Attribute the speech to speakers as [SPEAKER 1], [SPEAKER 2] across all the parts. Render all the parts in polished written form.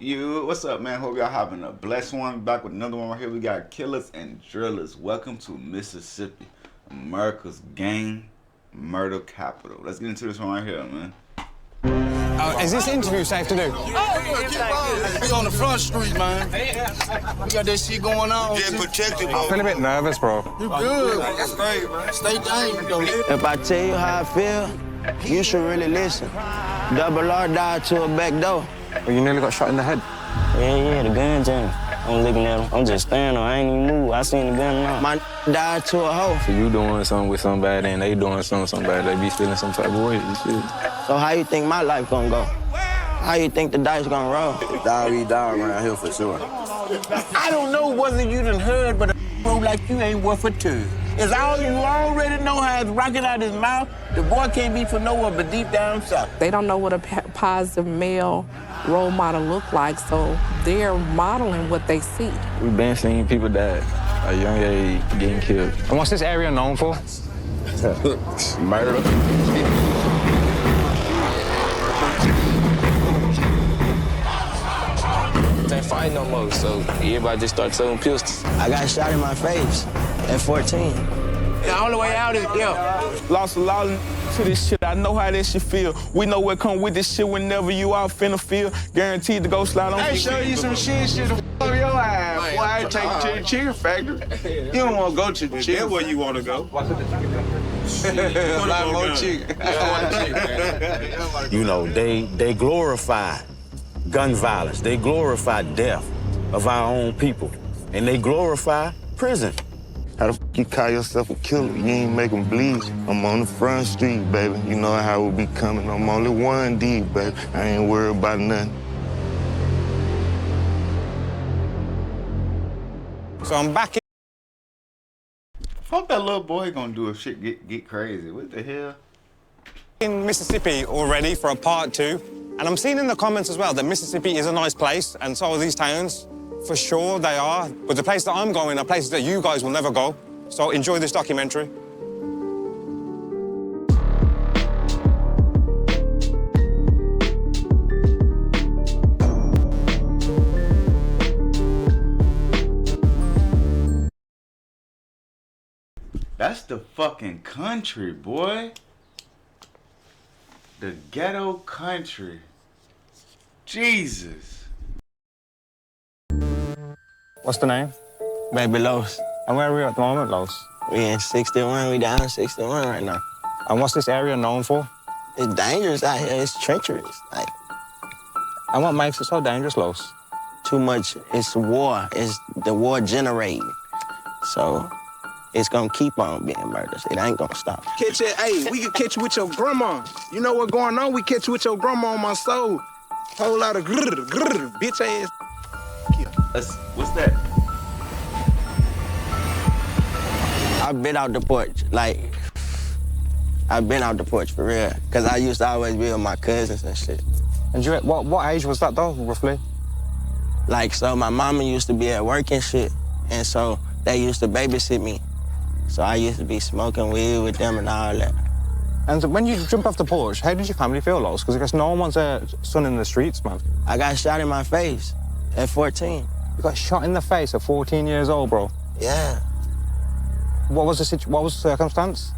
[SPEAKER 1] What's up, man? Hope y'all having a blessed one. Back with another one right here. We got Killers and Drillers. Welcome to Mississippi, America's gang murder capital. Let's get into this one right here, man.
[SPEAKER 2] Is this interview safe to do?
[SPEAKER 3] We on the front street, man. We got that shit going on.
[SPEAKER 4] Get protected, bro.
[SPEAKER 2] I feel a bit nervous, bro.
[SPEAKER 3] You good? That's great, man. Stay dangerous, though.
[SPEAKER 5] If I tell you how I feel, you should really listen. Double R died to a back door.
[SPEAKER 2] Well, you nearly got shot in the head.
[SPEAKER 6] Yeah, the gun jammed. I'm looking at him. I'm just standing there. I ain't even move. I seen the gun now.
[SPEAKER 5] My died to a hoe.
[SPEAKER 7] So you doing something with somebody and they doing something with somebody, they be feeling some type of way, you feel?
[SPEAKER 5] So how you think my life gonna go? How you think the dice gonna roll?
[SPEAKER 4] Dog eat dog around here for sure.
[SPEAKER 8] I don't know whether you done heard, but a like you ain't worth a turd. It's all you already know how it's rocking out his mouth. The boy can't be from nowhere but deep down south.
[SPEAKER 9] They don't know what a positive male role model look like, so they're modeling what they see.
[SPEAKER 7] We've been seeing people die at a young age getting killed.
[SPEAKER 2] And what's this area known for?
[SPEAKER 7] Murder.
[SPEAKER 6] Ain't fighting no more, so everybody just started selling pistols.
[SPEAKER 5] I got shot in my face at 14.
[SPEAKER 8] The only way out is death.
[SPEAKER 10] Lost a lot to this shit. I know how this shit feel. We know what come with this shit whenever you out finna feel. Guaranteed to go slide on.
[SPEAKER 3] Hey, show you some shit to f up your ass. Boy, I take you to the chicken factory. You don't want to go to the chicken. That's where you want to go. A lot more chicken.
[SPEAKER 8] You know, they glorify gun violence. They glorify death of our own people. And they glorify prison.
[SPEAKER 4] How the f you call yourself a killer? You ain't make them bleed. I'm on the front street, baby. You know how we be coming. I'm only one deep, baby. I ain't worried about nothing.
[SPEAKER 2] So I'm back
[SPEAKER 1] Fuck that little boy gonna do if shit get crazy. What the hell?
[SPEAKER 2] in Mississippi already for a part 2. And I'm seeing in the comments as well that Mississippi is a nice place, and so are these towns. For sure they are. But the place that I'm going are places that you guys will never go. So enjoy this documentary.
[SPEAKER 1] That's the fucking country, boy. The ghetto country. Jesus.
[SPEAKER 2] What's the name?
[SPEAKER 5] Baby Los.
[SPEAKER 2] And where are we at the moment, Los?
[SPEAKER 5] We in 61, we down 61 right now.
[SPEAKER 2] And what's this area known for?
[SPEAKER 5] It's dangerous out here, it's treacherous. Like,
[SPEAKER 2] And what makes it so dangerous, Los?
[SPEAKER 5] too much, it's war, it's the war generating. So it's gonna keep on being murders. It ain't gonna stop.
[SPEAKER 3] Catch it, hey, we can catch you with your grandma. You know what's going on? We catch you with your grandma on my soul. Whole lot of grrr, bitch ass.
[SPEAKER 1] What's that?
[SPEAKER 5] I've been out the porch, like, I've been out the porch for real. Cause I used to always be with my cousins and shit.
[SPEAKER 2] And what age was that though, roughly?
[SPEAKER 5] Like, so my mama used to be at work and shit, and so they used to babysit me. So I used to be smoking weed with them and all that.
[SPEAKER 2] And so when you jumped off the porch, how did your family feel, Los? Because I guess no one wants a son in the streets, man.
[SPEAKER 5] I got shot in my face at 14.
[SPEAKER 2] You got shot in the face at 14 years old, bro.
[SPEAKER 5] Yeah.
[SPEAKER 2] What was the circumstance?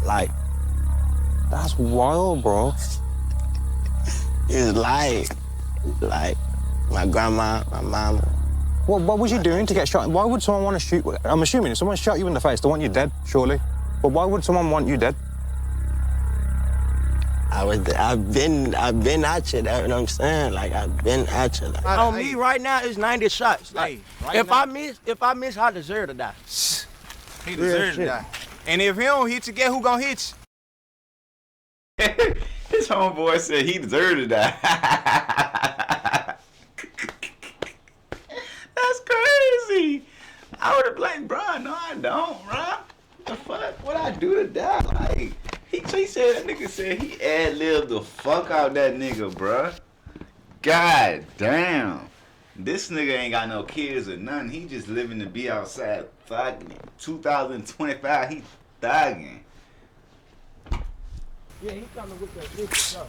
[SPEAKER 5] Like,
[SPEAKER 2] That's wild, bro.
[SPEAKER 5] it's like my grandma, my mama.
[SPEAKER 2] What was you doing to get shot? Why would someone want to shoot? I'm assuming if someone shot you in the face, they want you dead, surely. But why would someone want you dead?
[SPEAKER 5] I've been at you, that's what I'm saying. Like, I've been at you. Like, on me right now, it's 90 shots. Like, if I miss, I deserve to die.
[SPEAKER 3] He deserves to die. And if he don't hit you, guess who gonna hit you?
[SPEAKER 1] His homeboy said he deserved to die. That's crazy. I would have blamed Bron. No, I don't, bro. What the fuck? What I do to die? Like, he said that nigga said he ad-libbed the fuck out that nigga, bruh. God damn. This nigga ain't got no kids or nothing. He just living to be outside thugging. 2025, he thugging.
[SPEAKER 5] Yeah, he coming with that big stuff.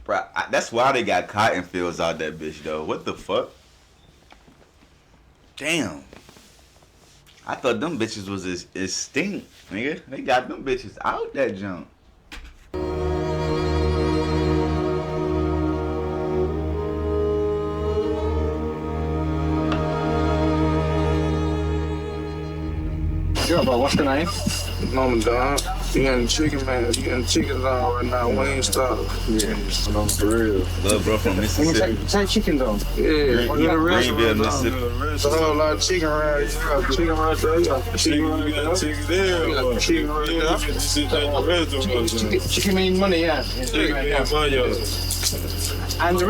[SPEAKER 1] Bro, that's why they got cotton fields out that bitch though. What the fuck? Damn. I thought them bitches was extinct, nigga. They got them bitches out that junk.
[SPEAKER 10] Yeah, but what's the name?
[SPEAKER 3] Mama dog. You got the chicken, man. You got the chickens on right now. Wingstop. Yeah, for real.
[SPEAKER 1] Love, bro, from Mississippi.
[SPEAKER 10] Say chicken though.
[SPEAKER 3] Yeah,
[SPEAKER 1] Greenville, Mississippi.
[SPEAKER 3] There's a whole lot of chicken around here. You got chicken right there. You got chicken right there. Chicken there. You got chicken right there.
[SPEAKER 10] Chicken mean money, yeah. And the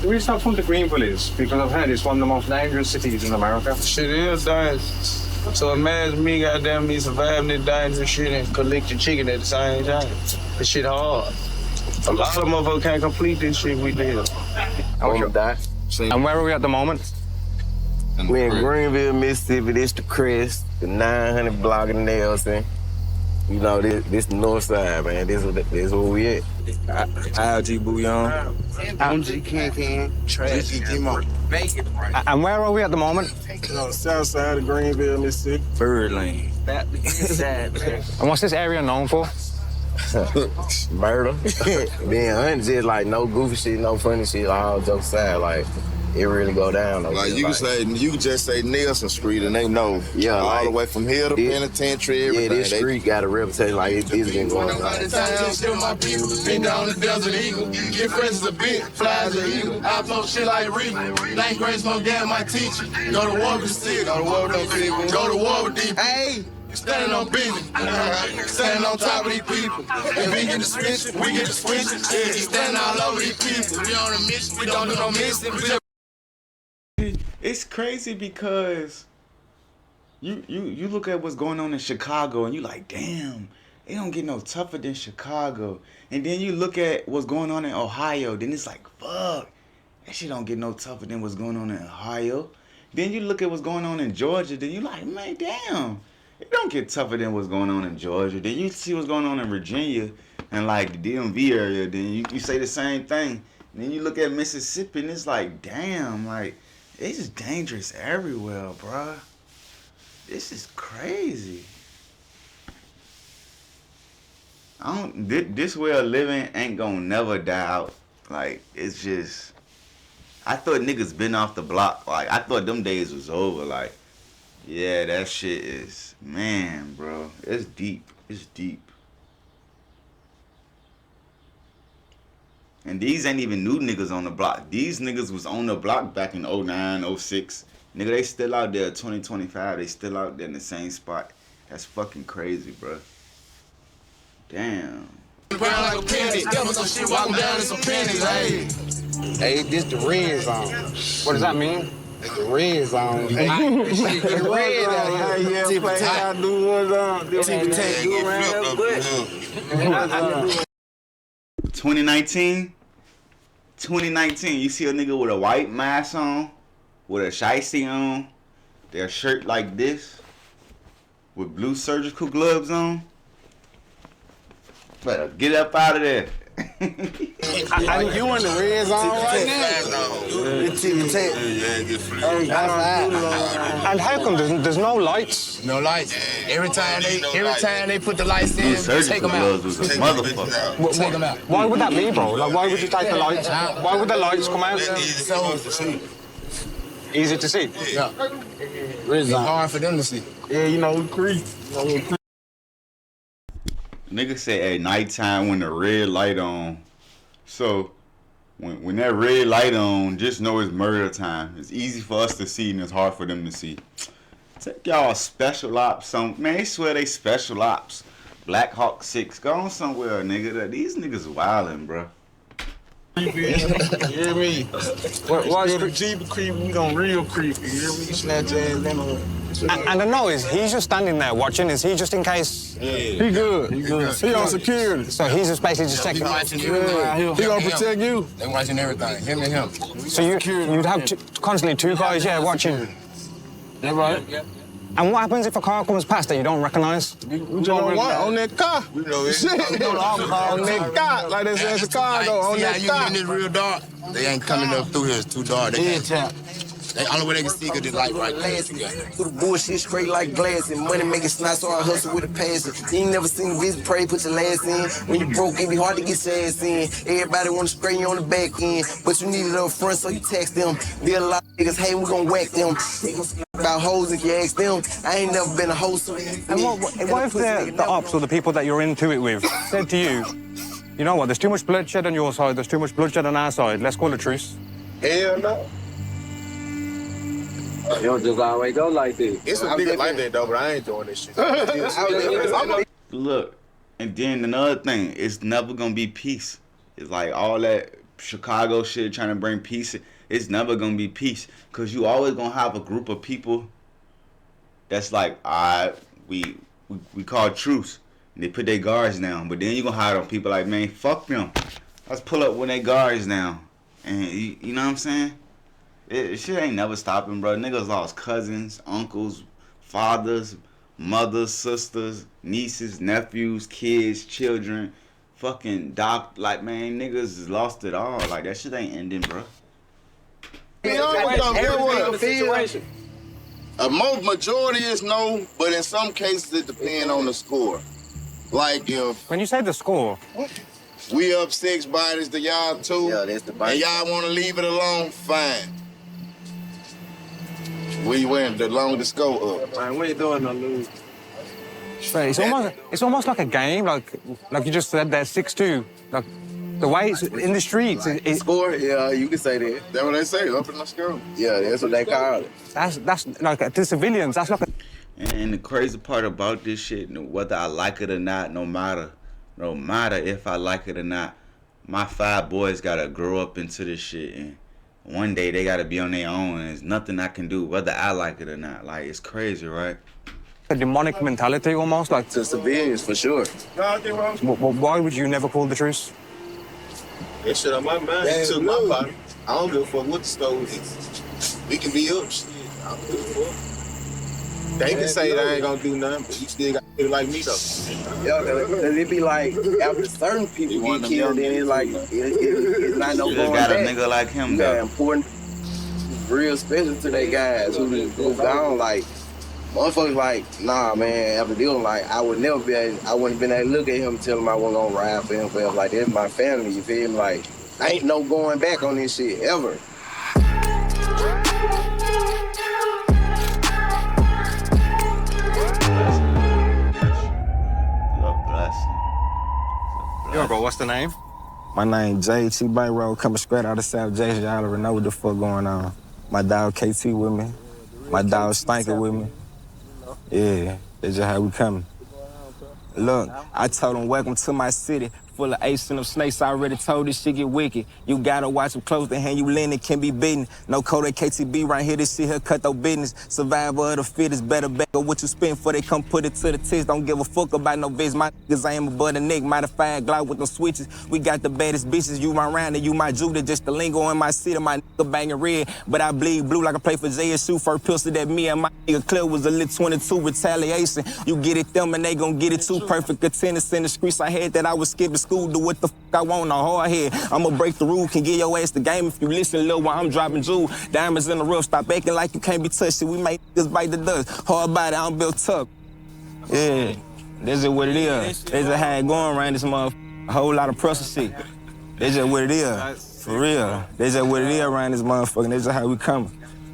[SPEAKER 10] reason I'm from the Greenville is because I've heard it's one of the most dangerous cities in America.
[SPEAKER 3] Shit is dangerous. So imagine me, goddamn me, surviving this dangerous shit and collecting chicken at the same time. This shit hard. A lot of motherfuckers can't complete this shit we did.
[SPEAKER 2] And where are we at the moment?
[SPEAKER 5] We in Greenville, Mississippi. This the Crest, the 900 block of Nelson. You know, this the north side, man. This where we at.
[SPEAKER 3] IG Bouillon.
[SPEAKER 8] I'm G Can. Trash.
[SPEAKER 2] And where are we at the moment?
[SPEAKER 3] You know, the south side of Greenville, Mississippi.
[SPEAKER 8] Bird Lane.
[SPEAKER 2] And what's this area known for?
[SPEAKER 5] Murder. Being honest, just like no goofy shit, no funny shit, all jokes aside, like it really go down.
[SPEAKER 4] Like you can just say Nelson Street and they know.
[SPEAKER 5] Yeah,
[SPEAKER 4] all
[SPEAKER 5] like,
[SPEAKER 4] the way from here to penitentiary, everything.
[SPEAKER 5] Yeah, this street got a reputation like it's been going on.
[SPEAKER 11] Been down the Desert Eagle, get friends is a bit, flies an eagle. I flow shit like Regal. Ninth grade smoke down my teacher. Go to war with the city, go to war with those people. Go to war with these. Hey. Standing on business, standing on top of these people. If we get the switch, we get the switch. Yeah, standing all over these people. We on a mission, we don't do no missing.
[SPEAKER 1] It's crazy because you look at what's going on in Chicago and you like, damn, it don't get no tougher than Chicago. And then you look at what's going on in Ohio, then it's like, fuck, that shit don't get no tougher than what's going on in Ohio. Then you look at what's going on in Georgia, then you like, man, damn. It don't get tougher than what's going on in Georgia. Then you see what's going on in Virginia and like the DMV area. Then you say the same thing. And then you look at Mississippi and it's like, damn, like it's just dangerous everywhere, bruh. This is crazy. This way of living ain't gonna never die out. Like it's just, I thought niggas been off the block. Like I thought them days was over. Like. Yeah, that shit is, man, bro. It's deep. It's deep. And these ain't even new niggas on the block. These niggas was on the block back in 09, 06. Nigga, they still out there 2025. They still out there in the same spot. That's fucking crazy, bro. Damn.
[SPEAKER 11] Brown like a penny. Devil some shit walking down in some pennies, hey.
[SPEAKER 8] Hey, this the red zone.
[SPEAKER 2] What does that mean?
[SPEAKER 8] The red zone. Hey, the red out here.
[SPEAKER 3] I do one on.
[SPEAKER 1] 2019, you see a nigga with a white mask on, with a shiesty on, their shirt like this, with blue surgical gloves on. Better get up out of there.
[SPEAKER 8] You in the red zone right now?
[SPEAKER 2] And how come there's no lights?
[SPEAKER 11] No lights. Every time they put the lights in, take them out.
[SPEAKER 1] Motherfucker.
[SPEAKER 11] Take them out.
[SPEAKER 2] Why would that be, bro? Like, why would you take the lights? Why would the lights come out? Easy to see.
[SPEAKER 11] Yeah. It's hard for them to see.
[SPEAKER 3] Yeah, you know, we creep.
[SPEAKER 1] Nigga say at nighttime when the red light on. So when that red light on, just know it's murder time. It's easy for us to see and it's hard for them to see. Take y'all special ops. Man, they swear they special ops. Black Hawk 6. Go on somewhere, nigga. These niggas wildin', bro.
[SPEAKER 3] You hear me?
[SPEAKER 2] Why is
[SPEAKER 3] Jeep creepy? We gon' real creepy. You hear me? Snatch ass down.
[SPEAKER 2] And I know he's just standing there watching. Is he just in case?
[SPEAKER 3] Yeah. He good. He on security.
[SPEAKER 2] So he's just basically just checking.
[SPEAKER 3] He gonna protect you.
[SPEAKER 11] They watching everything. Him and him.
[SPEAKER 2] So you'd have constantly two guys, yeah, watching.
[SPEAKER 3] That right?
[SPEAKER 2] And what happens if a car comes past that you don't recognise?
[SPEAKER 8] We just on what? On that car.
[SPEAKER 11] You know it.
[SPEAKER 8] Shit. On that car. Like they say in Chicago, on
[SPEAKER 11] see
[SPEAKER 8] that
[SPEAKER 11] how you
[SPEAKER 8] car.
[SPEAKER 11] in this real dark? They ain't coming up through here. It's too dark. They can't. The only way they can see is the light right there.
[SPEAKER 5] Through the bullshit straight like glass and money making snot, so I hustle with a passion. You ain't never seen a bitch pray, put your last in. When you broke, it be hard to get your ass in. Everybody wanna spray you on the back end, but you need it up front, so you text them. Be a lot of niggas, hey, we gon' whack them. About hoes if you ask them. I ain't never been a hoe, so
[SPEAKER 2] And what if the ops or the people that you're into it with said to you, you know what, there's too much bloodshed on your side, there's too much bloodshed on our side, let's call a truce?
[SPEAKER 8] Hell no.
[SPEAKER 3] You don't just always go like this.
[SPEAKER 8] It's a nigga like that, though, but I ain't doing this shit.
[SPEAKER 1] Look, and then another thing, it's never gonna be peace. It's like all that Chicago shit trying to bring peace. It's never gonna be peace, cause you always gonna have a group of people that's like, alright, we call truce, and they put their guards down. But then you gonna have them people like, man, fuck them. Let's pull up when they guards down, and you know what I'm saying? Shit ain't never stopping, bro. Niggas lost cousins, uncles, fathers, mothers, sisters, nieces, nephews, kids, children, fucking like, man, niggas lost it all. Like, that shit ain't ending, bro.
[SPEAKER 11] Situation. A majority is no, but in some cases it depends on the score. Like if
[SPEAKER 2] when you say the score,
[SPEAKER 11] we up 6 bodies to y'all 2,
[SPEAKER 5] Yeah, that's the body.
[SPEAKER 11] and y'all want to leave it alone, fine. We win the longest go up.
[SPEAKER 3] Man, we ain't doing no lose.
[SPEAKER 2] it's almost like a game, like you just said there, 6-2. Like the way it's in the streets, it's
[SPEAKER 5] Score? Yeah, you can say that.
[SPEAKER 11] That's what they say, up in the score.
[SPEAKER 5] Yeah, that's what they call it.
[SPEAKER 2] that's like to civilians, that's like a...
[SPEAKER 1] And the crazy part about this shit, whether I like it or not, no matter if I like it or not, my 5 boys gotta grow up into this shit, and one day they gotta be on their own, and there's nothing I can do whether I like it or not. Like, it's crazy, right?
[SPEAKER 2] a demonic mentality almost, like...
[SPEAKER 5] To civilians, for sure.
[SPEAKER 2] Why would you never call the truce?
[SPEAKER 8] That shit on my mind. It took my body. I don't give a fuck what the stove is. We can be up, shit. I don't give a fuck. They can say they ain't gonna do nothing, but you still got to like me, though.
[SPEAKER 5] Yeah, it be like, after certain people get killed, then it's like, it's not no going
[SPEAKER 1] got
[SPEAKER 5] back.
[SPEAKER 1] a nigga like him,
[SPEAKER 5] though.
[SPEAKER 1] though.
[SPEAKER 5] Important, real special to they guys who gone, like, motherfuckers like, nah, man, after dealing, like, I wouldn't been able to look at him and tell him I wasn't gonna ride for him forever. Like, that's my family, you feel me? Like, ain't no going back on this shit, ever.
[SPEAKER 2] Yo, bro, what's the name?
[SPEAKER 12] My name J.T. Bankroll, coming straight out of South Jackson. Y'all already know what the fuck going on. My dog KT with me. My dog Stanker with me. Yeah, that's just how we coming. Look, I told him, welcome to my city. Full of apes and them snakes, I already told this shit get wicked. You gotta watch them close, the hand you lend, it can be beaten. No code at KTB right here, this shit here cut no business. Survival of the fittest, better back up what you spend for they come put it to the test. Don't give a fuck about no bitch, my niggas I am above the neck. Modified Glock with them switches. We got the baddest bitches, you run around and you my Judah. Just the lingo in my city, my nigga banging red. But I bleed blue like I play for JSU. First pistol that me and my nigga Clear was a lit 22 retaliation. You get it them and they gon' get it too. Perfect attendance in the streets I had that I was skipping school. Do what the fuck I want, a hard head. I'ma break the rule, can get your ass the game if you listen, lil, while I'm dropping jewel. Diamonds in the rough, stop acting like you can't be touched. We make niggas bite the dust. Hard body, I'm built up. Yeah, that's just what it is. That's just how it going around this motherfucker. A whole lot of pressure shit. That's just what it is. For real. That's just what it is around this motherfucker. That's just how we coming.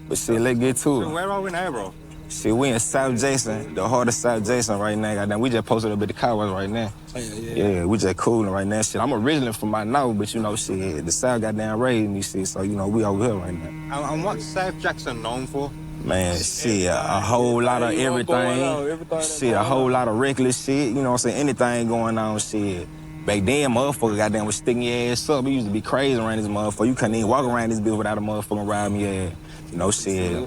[SPEAKER 12] But shit, let's get to it.
[SPEAKER 2] Where are we now, bro?
[SPEAKER 12] Shit, we in South Jackson, the heart of South Jackson right now. Goddamn, we just posted up at the car wash right now. Yeah, we just cooling right now. Shit, I'm originally from my north, but you know, shit, the South goddamn raised me, shit, so you know, we over here right now.
[SPEAKER 2] And what's South Jackson known for?
[SPEAKER 12] Man, shit, a whole lot of everything. Shit, a whole lot of reckless shit, you know what I'm saying? Anything going on, shit. Back then, motherfucker goddamn was sticking your ass up. It used to be crazy around this motherfucker. You couldn't even walk around this bitch without a motherfucking riding your ass. You know, shit.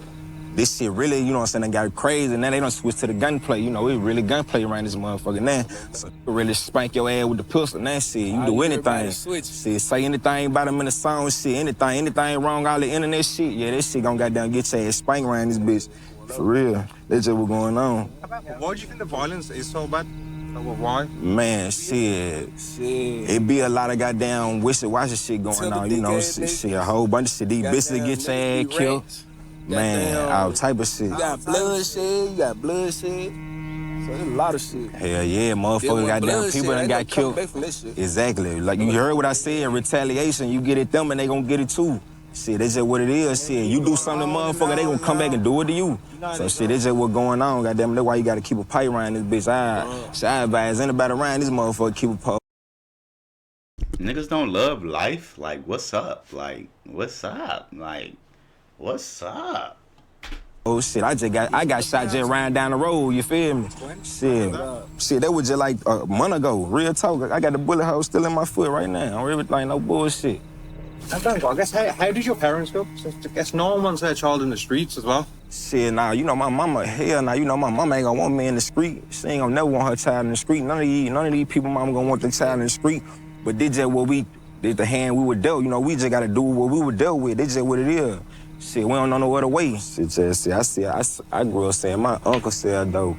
[SPEAKER 12] This shit really, you know what I'm saying, they got crazy. Now they don't switch to the gunplay. You know, it really gunplay around this motherfucker now. So you really spank your ass with the pistol. Now shit, you do anything. Shit, say anything about them in the song, shit, anything wrong, all the internet shit. Yeah, this shit gonna goddamn get your ass spanked around this bitch. For real. That's just what's going on.
[SPEAKER 2] Why do you think the violence is so bad? Why?
[SPEAKER 12] Man, shit. It be a lot of goddamn wishy-washy shit going on, you know. Shit, a whole bunch of shit. These bitches get your ass killed. Man, all type of shit.
[SPEAKER 5] You got bloodshed, So there's a lot of shit.
[SPEAKER 12] Hell yeah, motherfuckers, goddamn people done got killed. Exactly. Like you heard what I said, retaliation, you get it them and they gonna get it too. Shit, that's just what it is. Shit, you do something to motherfucker, they gonna come back and do it to you. So shit, that's just what's going on, goddamn. That's why you gotta keep a pipe around this bitch. I advise anybody around this motherfucker keep a pipe.
[SPEAKER 1] Niggas don't love life. Like, what's up? Like, what's up? Like, what's up?
[SPEAKER 12] Oh shit, I got shot just riding down the road, you feel me? Shit, that was just like a month ago, real talk. I got the bullet hole still in my foot right now, on everything, no bullshit.
[SPEAKER 2] I guess, how did your parents feel? I guess no one wants their child in the streets as well.
[SPEAKER 12] Shit, nah, you know my mama, hell nah, you know my mama ain't gonna want me in the street. She ain't gonna never want her child in the street. None of these people mama gonna want their child in the street. But this just what this the hand we were dealt, you know, we just gotta do what we were dealt with. This just what it is. Shit, we don't know no other way. Shit, just, I grew up saying my uncle said though,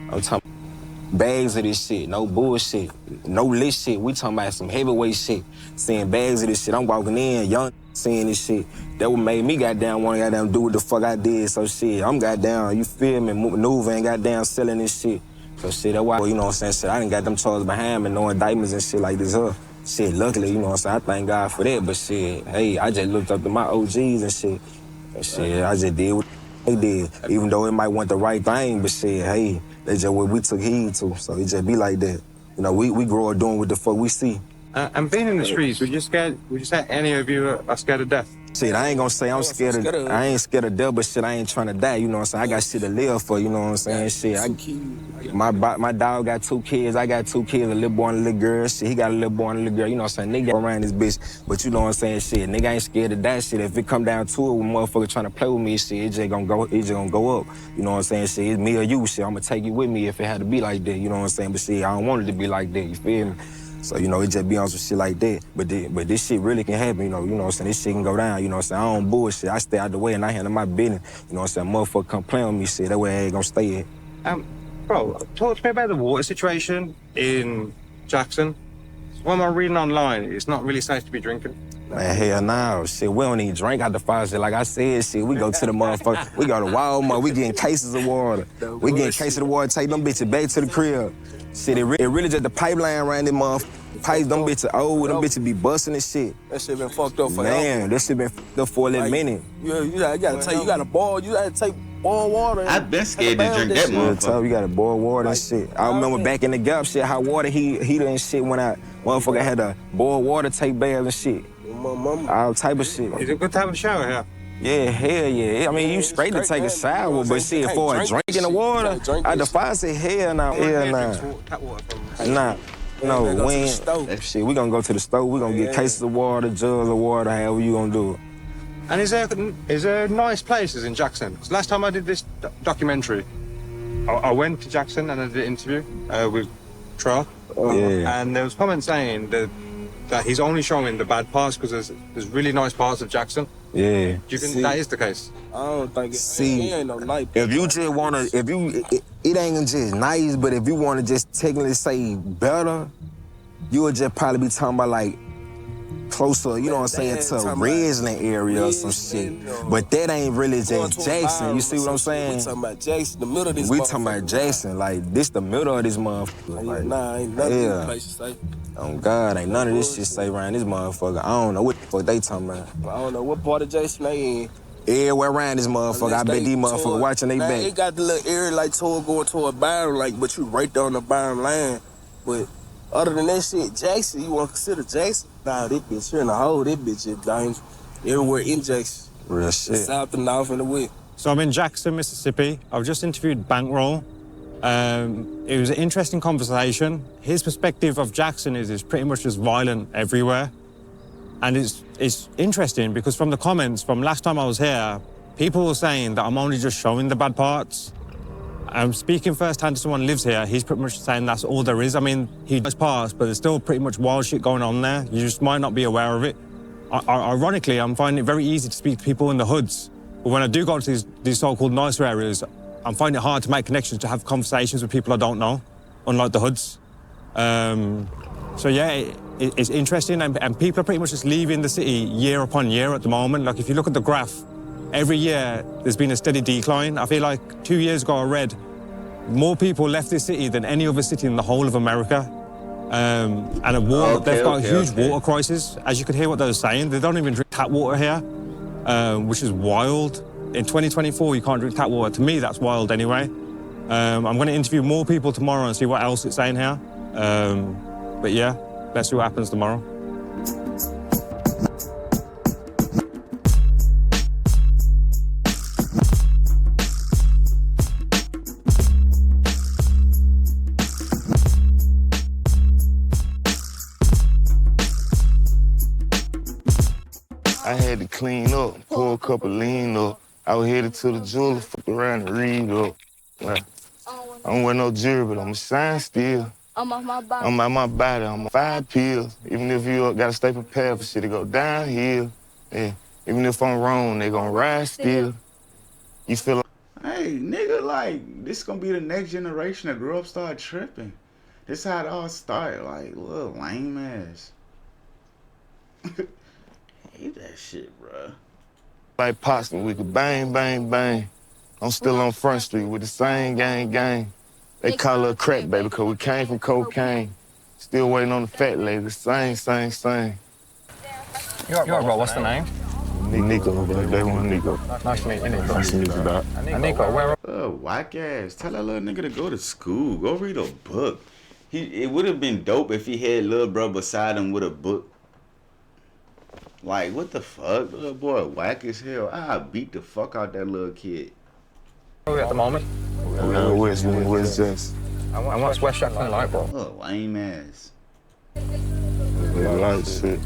[SPEAKER 12] I'm talking bags of this shit, no bullshit, no lit shit. We talking about some heavyweight shit. Seeing bags of this shit, I'm walking in, young, seeing this shit. That what made me goddamn want to goddamn do what the fuck I did. So shit, I'm goddamn, you feel me, maneuvering, goddamn selling this shit. So shit, that's why, you know what I'm saying, shit, I done got them charges behind me, no indictments and shit like this here. Shit, luckily, you know what I'm saying, I thank God for that, but shit, hey, I just looked up to my OGs and shit. And shit, I just did what they did, even though it might want the right thing, but shit, hey, that's just what we took heed to, so it just be like that. You know, we grow up doing what the fuck we see.
[SPEAKER 2] And being in the streets, would you say any of you are scared of death?
[SPEAKER 12] Shit, I ain't gonna say I'm scared of, I ain't scared of death, but shit, I ain't trying to die, you know what I'm saying? I got shit to live for, you know what I'm saying? Shit, my dog got 2 kids, I got 2 kids, a little boy and a little girl. Shit, he got a little boy and a little girl, you know what I'm saying? Nigga around this bitch, but you know what I'm saying? Shit, nigga ain't scared of that shit. If it come down to it, when motherfucker trying to play with me, shit, it just gonna go up. You know what I'm saying? Shit, it's me or you, shit, I'm gonna take you with me if it had to be like that, you know what I'm saying? But shit, I don't want it to be like that, you feel me? So, you know, it just be on some shit like that. But this shit really can happen, you know what I'm saying? This shit can go down, you know what I'm saying? I don't bullshit. I stay out the way and I handle my business. You know what I'm saying? Motherfucker come play with me, shit. That way I ain't gonna stay at.
[SPEAKER 2] Bro, talk to me about the water situation in Jackson. What I'm reading online, it's not really safe to be drinking.
[SPEAKER 12] Man, hell no. Shit, we don't even drink out the faucet. Like I said, shit, we go to the motherfucker. We go to Walmart. We getting cases of water. We getting cases of water, take them bitches back to the crib. Shit, it really just the pipeline around this motherfucker. Pipes, them bitches old, them bitches be busting and shit.
[SPEAKER 5] That shit been fucked up for
[SPEAKER 12] Man, that shit been fucked up for a little minute.
[SPEAKER 5] You gotta take boiled water.
[SPEAKER 1] I've been scared to drink that motherfucker.
[SPEAKER 12] You gotta boil water and shit. I remember back in the gap, shit, hot water heater and shit when motherfucker had to boil water, take baths and shit. All type of shit.
[SPEAKER 2] Is it a good type of shower here?
[SPEAKER 12] Yeah, hell yeah. I mean, you straight to take a shower, but shit, for a drink in the water, out the faucet, hell nah. Nah. No, we ain't. Shit, we gonna go to the stove. We gonna get cases of water, jugs of water, however you gonna do it.
[SPEAKER 2] And is there nice places in Jackson? Because last time I did this documentary, I went to Jackson and I did an interview with Tra. And there was comments saying that he's only showing the bad parts because there's really nice parts of Jackson.
[SPEAKER 12] Yeah.
[SPEAKER 2] Do you think that is the case?
[SPEAKER 5] I don't think it ain't no nice.
[SPEAKER 12] If you just wanna, it ain't just nice, but if you wanna just technically say better, you would just probably be talking about like closer, you know what I'm saying, to a Redland area or some shit. But that ain't really just Jackson, you see what I'm saying?
[SPEAKER 5] We talking about Jackson, the middle of this
[SPEAKER 12] We talking about Jackson, like this the middle of this motherfucker. Like,
[SPEAKER 5] nah, ain't nothing in place to say.
[SPEAKER 12] Oh God, ain't none of this shit say around this motherfucker. I don't know what the fuck they talking about.
[SPEAKER 5] I don't know what part of Jackson they in.
[SPEAKER 12] Everywhere around this motherfucker, I bet these motherfuckers watching they back.
[SPEAKER 5] It got the little area like going toward Byron, like, but you right there on the Byron line. But other than that shit, Jackson, you want to consider Jackson? Nah, this bitch here in the hole, this bitch is dying everywhere in Jackson.
[SPEAKER 12] Real shit.
[SPEAKER 5] The south, the north, and the west.
[SPEAKER 2] So I'm in Jackson, Mississippi. I've just interviewed Bankroll. It was an interesting conversation. His perspective of Jackson is pretty much just violent everywhere. And it's interesting because from the comments from last time I was here, people were saying that I'm only just showing the bad parts. I'm speaking firsthand to someone who lives here. He's pretty much saying that's all there is. I mean, he does parts, but there's still pretty much wild shit going on there. You just might not be aware of it. Ironically, I'm finding it very easy to speak to people in the hoods. But when I do go to these so-called nicer areas, I'm finding it hard to make connections, to have conversations with people I don't know, unlike the hoods. So yeah, it's interesting, and people are pretty much just leaving the city year upon year at the moment. Like if you look at the graph, every year there's been a steady decline. I feel like 2 years ago I read more people left this city than any other city in the whole of America. And they've got a huge water crisis. As you could hear what they were saying, they don't even drink tap water here, which is wild. In 2024, you can't drink tap water. To me, that's wild anyway. I'm going to interview more people tomorrow and see what else it's saying here. But yeah, let's see what happens tomorrow.
[SPEAKER 4] I had to clean up, pour a couple lean up. I was headed to the jeweler, fuck around and read up. Like, I don't wear no jewelry, but I'm a shine still. I'm out my body, I'm 5 pills. Even if you gotta stay prepared for shit to go downhill. Yeah. Even if I'm wrong, they gonna ride still. You feel like...
[SPEAKER 1] Hey, nigga, like, this gonna be the next generation that grew up, start tripping. This how it all started, like, little lame ass. Hate that shit, bruh.
[SPEAKER 4] Like Potsdam, we could bang, bang, bang. I'm still on Front Street with the same gang. They call her crack, baby, because we came from cocaine. Still waiting on the fat lady, same.
[SPEAKER 2] You're right, bro. What's the name?
[SPEAKER 4] Nico, bro. They want Nico.
[SPEAKER 2] Nice to meet you, Nico.
[SPEAKER 4] Nice to meet you, Doc.
[SPEAKER 2] Nico, where are...
[SPEAKER 1] Whack ass. Tell that little nigga to go to school. Go read a book. It would have been dope if he had little bro beside him with a book. Like, what the fuck? Little boy whack as hell. I beat the fuck out that little kid.
[SPEAKER 2] Where are we at the moment?
[SPEAKER 4] Where's Jess?
[SPEAKER 2] And what's West Jackson like, bro?
[SPEAKER 1] Oh, lame ass.
[SPEAKER 4] Like shit.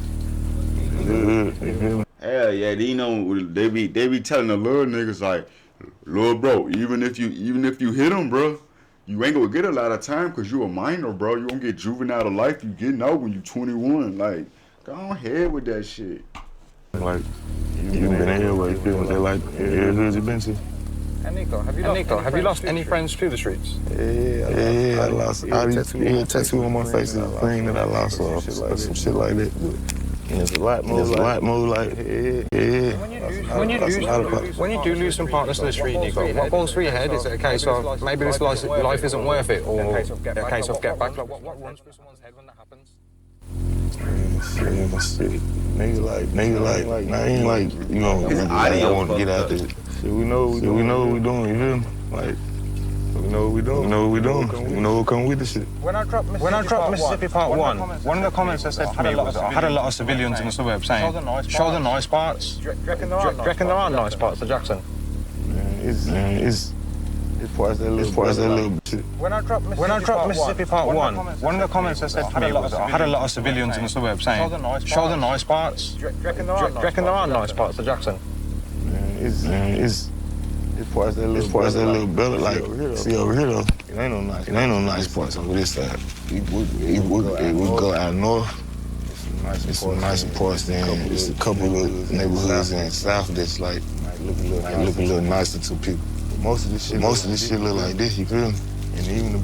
[SPEAKER 1] Hell yeah, you know, they be telling the little niggas like, little bro, even if you hit him, bro, you ain't gonna get a lot of time because you a minor, bro. You gonna get juvenile life. You getting out when you 21. Like, go ahead with that shit.
[SPEAKER 4] Like, you been here where you feel like, who's you been to?
[SPEAKER 2] And Nico, have you lost any friends to the streets?
[SPEAKER 4] Yeah, I lost. I tattoo on my face is a thing that I lost or some shit like that. And there's a lot more like,
[SPEAKER 2] When you do lose some partners to the street, Nico, what goes through your head? Is it a case of maybe this life isn't worth it, or a case of get back? Like, what runs through someone's head when that happens?
[SPEAKER 4] Shit. Nigga like, I ain't like, you know, I want to get out there. Shit, we know what we doing, you feel me? Like, we know what we doing. We know what come with the shit.
[SPEAKER 2] When I dropped Mississippi Part 1, one of the comments I said to me was, I had a lot of civilians in the suburbs saying, show the nice parts. Do you reckon there are nice parts of Jackson?
[SPEAKER 4] Man, it's parts that little shit.
[SPEAKER 2] When I dropped Mississippi Part 1, one of the comments I said to me was, I had a lot of civilians in the suburbs saying, show the nice parts. Do you reckon there are nice parts of Jackson?
[SPEAKER 4] Man, it's parts that little better. Like, see over here though, it ain't no nice parts over this side. We go out north. It's some nice parts then. It's a couple of neighborhoods in the south that's like look a little nicer to people. Most of this shit look like this, you feel me? And even the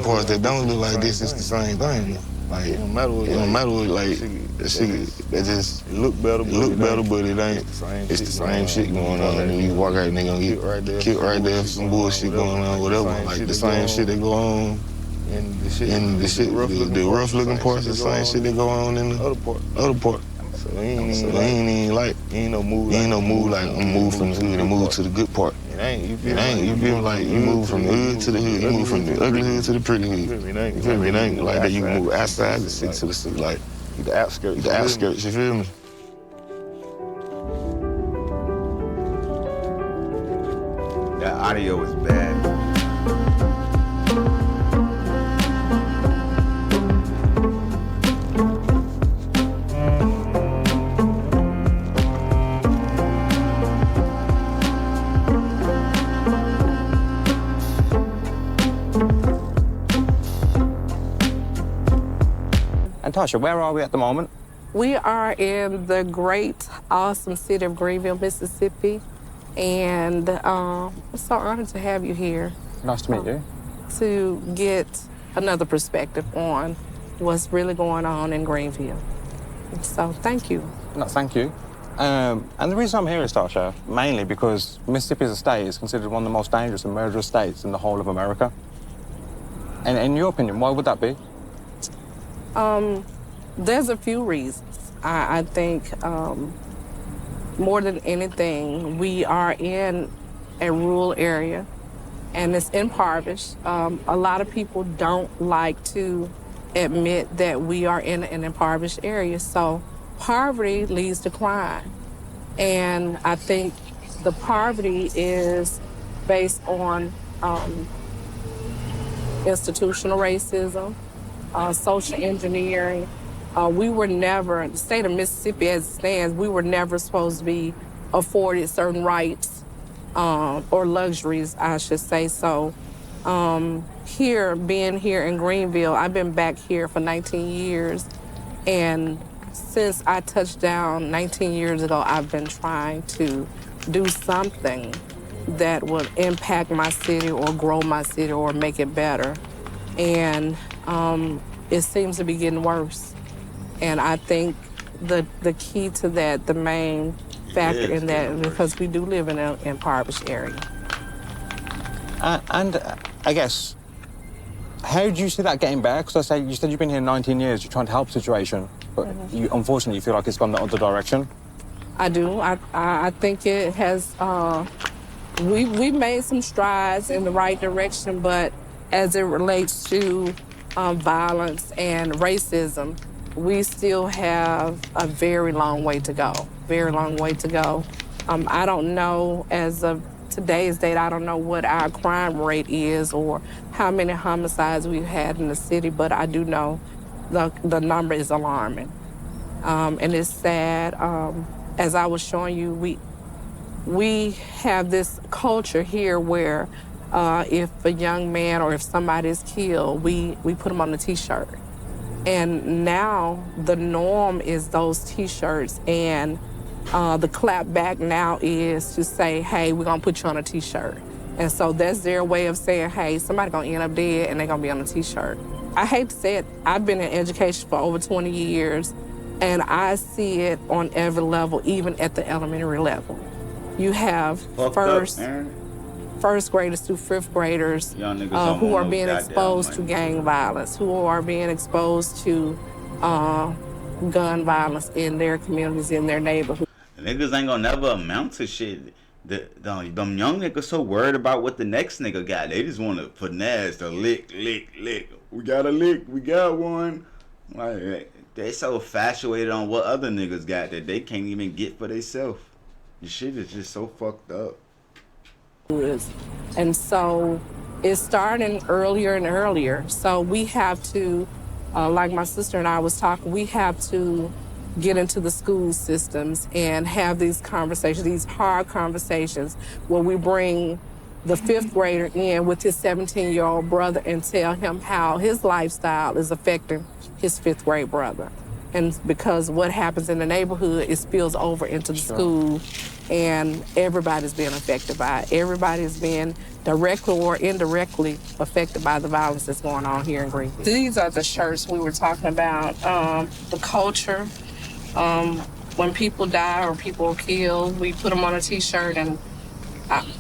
[SPEAKER 4] parts that don't look like this, it's the same thing. Like, it don't matter what, like, that shit, that just look better, but it ain't. It's the same shit going on. And then you walk out and they gonna get kicked right there for some bullshit going on, whatever. Like, the same shit that go on in the rough looking parts, the same shit that go on in the other part. So it ain't no move like I'm moving from the hood and move to the good part. You feel like you move from the hood to the hood, you move from the ugly hood to the pretty hood. You feel me? It ain't like that you can move outside the city to the city, like the outskirts, you feel me?
[SPEAKER 1] That audio was bad.
[SPEAKER 2] And Tasha, where are we at the moment?
[SPEAKER 9] We are in the great, awesome city of Greenville, Mississippi. And I'm so honored to have you here.
[SPEAKER 2] Nice to meet you.
[SPEAKER 9] To get another perspective on what's really going on in Greenville. So thank you.
[SPEAKER 2] No, thank you. And the reason I'm here is, Tasha, mainly because Mississippi as a state is considered one of the most dangerous and murderous states in the whole of America. And in your opinion, why would that be?
[SPEAKER 9] There's a few reasons. I think more than anything, we are in a rural area and it's impoverished. A lot of people don't like to admit that we are in an impoverished area. So poverty leads to crime. And I think the poverty is based on institutional racism, social engineering. We were never, the state of Mississippi as it stands, we were never supposed to be afforded certain rights or luxuries, I should say. So being here in Greenville, I've been back here for 19 years. And since I touched down 19 years ago, I've been trying to do something that would impact my city or grow my city or make it better. And it seems to be getting worse. And I think the key to that, the main factor in that, because we do live in an impoverished area.
[SPEAKER 2] And I guess, how do you see that getting better? Because you said you've been here 19 years, you're trying to help the situation, but you, unfortunately, you feel like it's gone the other direction.
[SPEAKER 9] I do. I think it has, we made some strides in the right direction, but as it relates to violence and racism, we still have a very long way to go, very long way to go. I don't know, as of today's date, I don't know what our crime rate is or how many homicides we've had in the city, but I do know the number is alarming. And it's sad. As I was showing you, we have this culture here where if a young man or if somebody is killed, we put them on a T-shirt. And now the norm is those T-shirts, and the clap back now is to say, hey, we're gonna put you on a T-shirt. And so that's their way of saying, hey, somebody's gonna end up dead and they're gonna be on a T-shirt. I hate to say it, I've been in education for over 20 years, and I see it on every level, even at the elementary level. You have first graders through fifth graders who are being exposed to gang violence, who are being exposed to gun violence in their communities, in their neighborhoods.
[SPEAKER 1] Niggas ain't gonna never amount to shit. Them young niggas so worried about what the next nigga got. They just want to finesse the lick. We got a lick. We got one. Like, they so infatuated on what other niggas got that they can't even get for themselves. The shit is just so fucked up.
[SPEAKER 9] And so it's starting earlier and earlier. So we have to, like my sister and I was talking, we have to get into the school systems and have these conversations, these hard conversations, where we bring the fifth grader in with his 17-year-old brother and tell him how his lifestyle is affecting his fifth grade brother. And because what happens in the neighborhood, it spills over into the school, and everybody's being affected by it. Everybody's being directly or indirectly affected by the violence that's going on here in Greenville. These are the shirts we were talking about. The culture, when people die or people are killed, we put them on a T-shirt, and